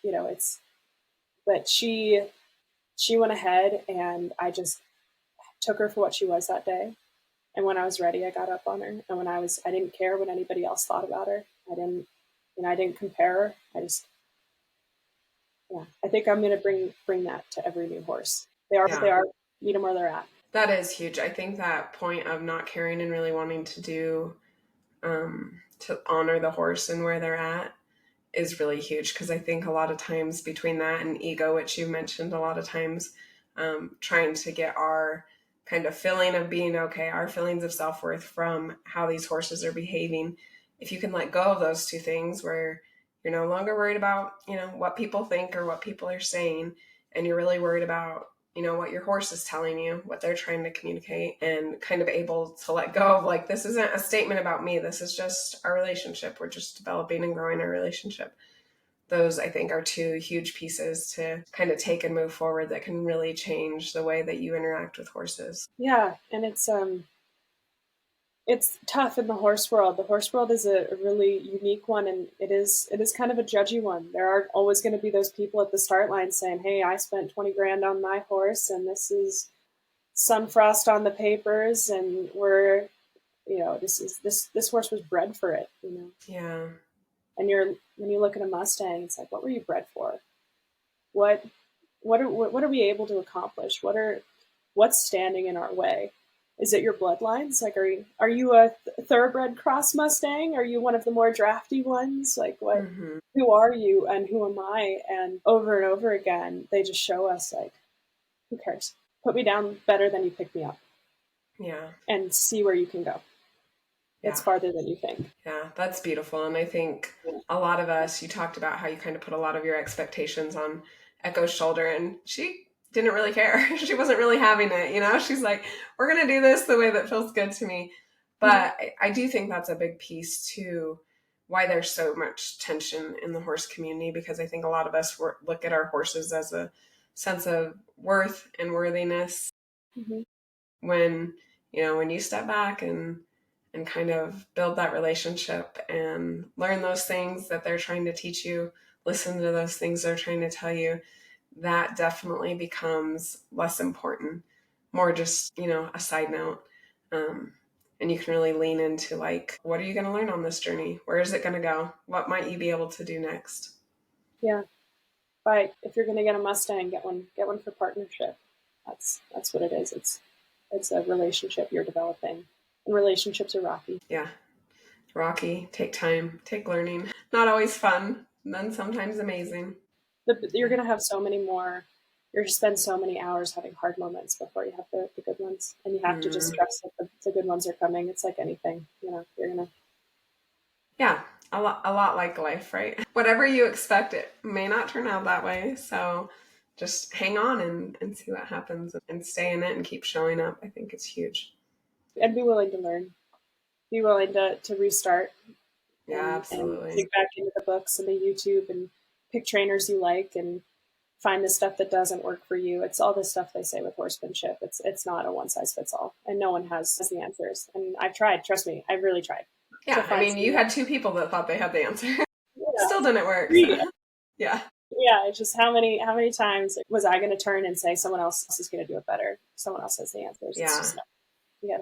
but she went ahead, and I just took her for what she was that day. And when I was ready, I got up on her. And I didn't care what anybody else thought about her. I didn't compare her. I think I'm going to bring that to every new horse. They are what they are. Meet them where they're at. That is huge. I think that point of not caring and really wanting to do, to honor the horse and where they're at is really huge. Because I think a lot of times between that and ego, which you mentioned a lot of times, trying to get our kind of feeling of being okay, our feelings of self-worth from how these horses are behaving. If you can let go of those two things, where you're no longer worried about, what people think or what people are saying, and you're really worried about, what your horse is telling you, what they're trying to communicate, and kind of able to let go of, like, this isn't a statement about me. This is just our relationship. We're just developing and growing our relationship. Those, I think, are two huge pieces to kind of take and move forward that can really change the way that you interact with horses. Yeah. And it's tough in the horse world. The horse world is a really unique one, and it is kind of a judgy one. There are always going to be those people at the start line saying, hey, I spent 20 grand on my horse, and this is Sunfrost on the papers, and this horse was bred for it, Yeah. And when you look at a Mustang, it's like, what were you bred for? What are we able to accomplish? What's standing in our way? Is it your bloodlines? Like, are you a thoroughbred cross Mustang? Are you one of the more drafty ones? Like, what? Mm-hmm. Who are you, and who am I? And over again, they just show us, like, who cares? Put me down better than you pick me up. Yeah. And see where you can go. It's farther than you think. Yeah, that's beautiful. And I think a lot of us, you talked about how you kind of put a lot of your expectations on Echo's shoulder, and she didn't really care. She wasn't really having it, you know? She's like, we're going to do this the way that feels good to me. But I do think that's a big piece to why there's so much tension in the horse community, because I think a lot of us look at our horses as a sense of worth and worthiness. Mm-hmm. When, you know, when you step back and kind of build that relationship and learn those things that they're trying to teach you, listen to those things they're trying to tell you, that definitely becomes less important, more just, you know, a side note. And you can really lean into like, what are you going to learn on this journey? Where is it going to go? What might you be able to do next? Yeah. But if you're going to get a Mustang, get one for partnership. That's what it is. It's a relationship you're developing, and relationships are rocky. Yeah. Rocky, take time, take learning. Not always fun, and then sometimes amazing. You're going to have so many more. You're going to spend so many hours having hard moments before you have the good ones, and you have to just trust that the good ones are coming. It's like anything, you know. You're gonna. Yeah, a lot like life, right? Whatever you expect, it may not turn out that way. So just hang on and see what happens and stay in it and keep showing up. I think it's huge. And be willing to learn. Be willing to restart. Yeah, And absolutely. dig back into the books and the YouTube and pick trainers you like and find the stuff that doesn't work for you. It's all the stuff they say with horsemanship. It's not a one size fits all, and no one has the answers. And I've tried. Trust me, I've really tried. Yeah, I mean, you had two people that thought they had the answer. Yeah. Still didn't work. So. Yeah. Yeah, it's just how many times was I going to turn and say someone else is going to do it better? Someone else has the answers. Yeah. It's just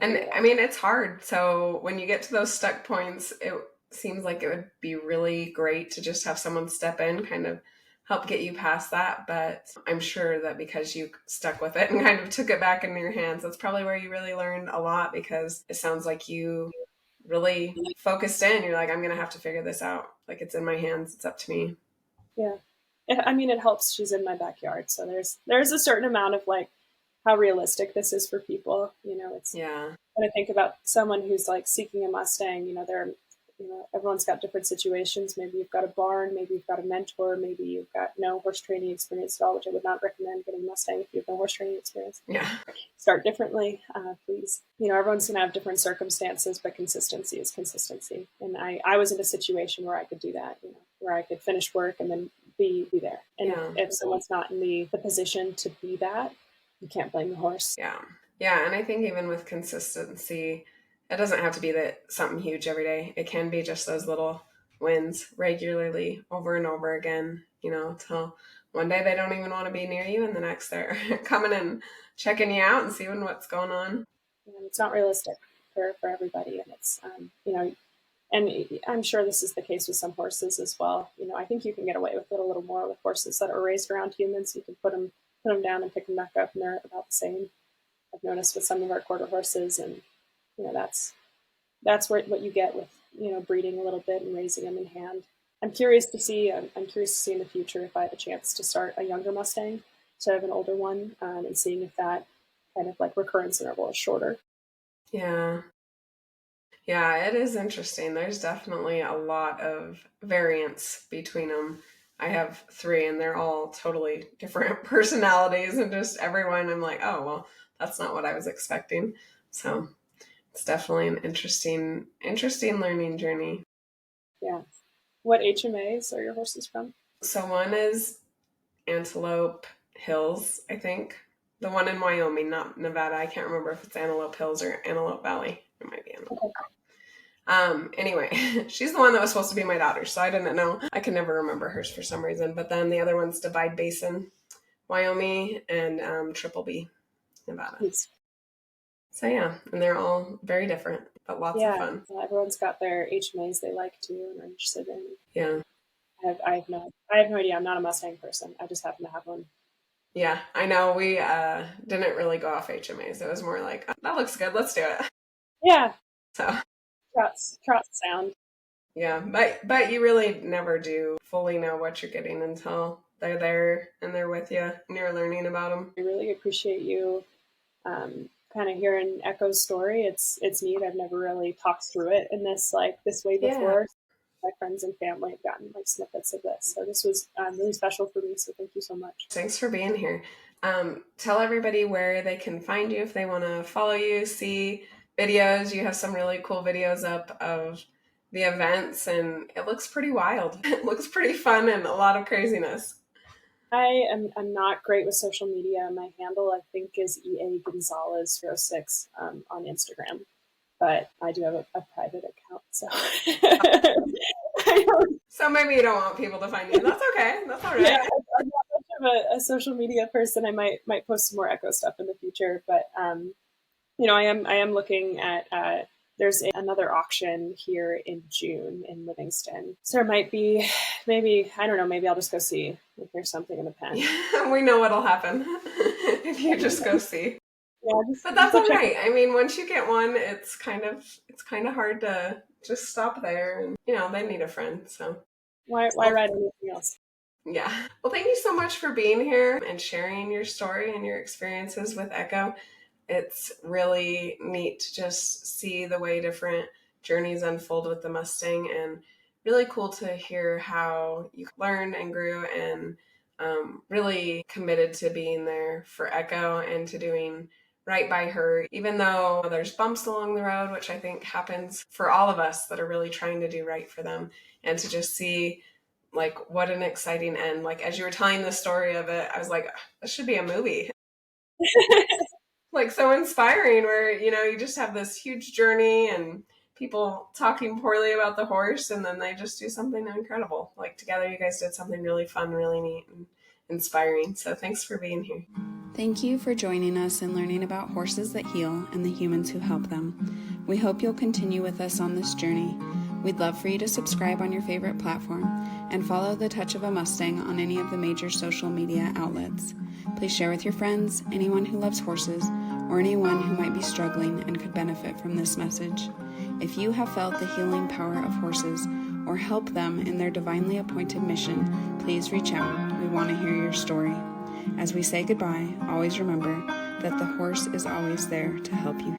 and I mean, it's hard. So when you get to those stuck points, it seems like it would be really great to just have someone step in, kind of help get you past that. But I'm sure that because you stuck with it and kind of took it back into your hands, that's probably where you really learned a lot, because it sounds like you really focused in. You're like, I'm going to have to figure this out. Like, it's in my hands. It's up to me. Yeah. I mean, it helps. She's in my backyard. So there's a certain amount of like how realistic this is for people. You know, it's, yeah. When I think about someone who's like seeking a Mustang, everyone's got different situations. Maybe you've got a barn, maybe you've got a mentor, maybe you've got no horse training experience at all, which I would not recommend getting a Mustang if you have no horse training experience. Yeah. Start differently, please. Everyone's going to have different circumstances, but consistency is consistency. And I was in a situation where I could do that, where I could finish work and then be there. And if someone's not in the position to be that, you can't blame the horse. Yeah. Yeah. And I think even with consistency, it doesn't have to be that something huge every day. It can be just those little wins regularly over and over again, till one day they don't even want to be near you, and the next they're coming and checking you out and seeing what's going on. And it's not realistic for everybody. And it's, and I'm sure this is the case with some horses as well. I think you can get away with it a little more with horses that are raised around humans. You can put them down and pick them back up, and they're about the same. I've noticed with some of our quarter horses, and that's what you get with breeding a little bit and raising them in hand. I'm curious to see in the future if I have a chance to start a younger Mustang instead of an older one, and seeing if that kind of like recurrence interval is shorter. Yeah, it is interesting. There's definitely a lot of variance between them. I have 3, and they're all totally different personalities, and just everyone I'm like, oh, well, that's not what I was expecting. So it's definitely an interesting learning journey. Yeah. What HMAs are your horses from? So one is Antelope Hills, I think. The one in Wyoming, not Nevada. I can't remember if it's Antelope Hills or Antelope Valley. It might be Antelope. Okay. Anyway, she's the one that was supposed to be my daughter, so I didn't know. I can never remember hers for some reason. But then the other one's Divide Basin, Wyoming, and Triple B, Nevada. Yes. So yeah, and they're all very different, but lots of fun. Yeah, everyone's got their HMAs they like to and are interested in. Yeah. I have no idea. I'm not a Mustang person. I just happen to have one. Yeah, I know. We didn't really go off HMAs. It was more like, oh, that looks good. Let's do it. Yeah. So trots sound. Yeah, but you really never do fully know what you're getting until they're there and they're with you and you're learning about them. I really appreciate you kind of hearing Echo's story. It's neat. I've never really talked through it in this way before. My friends and family have gotten snippets of this. So this was really special for me. So thank you so much. Thanks for being here. Tell everybody where they can find you if they want to follow you, see videos. You have some really cool videos up of the events, and it looks pretty wild. It looks pretty fun and a lot of craziness. I'm not great with social media. My handle, I think, is Addie Gonzalez 06 on Instagram, but I do have a private account, so I don't. So maybe you don't want people to find you. That's okay. That's all right. Yeah, I'm not much of a social media person. I might post some more Echo stuff in the future, but I am looking at. There's another auction here in June in Livingston, so there might be, maybe, I don't know. Maybe I'll just go see if there's something in the pen. Yeah, we know what'll happen if you just go see. Yeah, but that's all right. I mean, once you get one, it's kind of hard to just stop there, and they need a friend. So why write anything else? Yeah. Well, thank you so much for being here and sharing your story and your experiences with Echo. It's really neat to just see the way different journeys unfold with the Mustang, and really cool to hear how you learned and grew and really committed to being there for Echo and to doing right by her, even though there's bumps along the road, which I think happens for all of us that are really trying to do right for them. And to just see what an exciting end. As you were telling the story of it, I was like, this should be a movie. So inspiring, where you just have this huge journey and people talking poorly about the horse, and then they just do something incredible. Together you guys did something really fun, really neat, and inspiring. So thanks for being here. Thank you for joining us and learning about horses that heal and the humans who help them. We hope you'll continue with us on this journey. We'd love for you to subscribe on your favorite platform and follow The Touch of a Mustang on any of the major social media outlets. Please share with your friends, anyone who loves horses, or anyone who might be struggling and could benefit from this message. If you have felt the healing power of horses or help them in their divinely appointed mission, please reach out. We want to hear your story. As we say goodbye, always remember that the horse is always there to help you.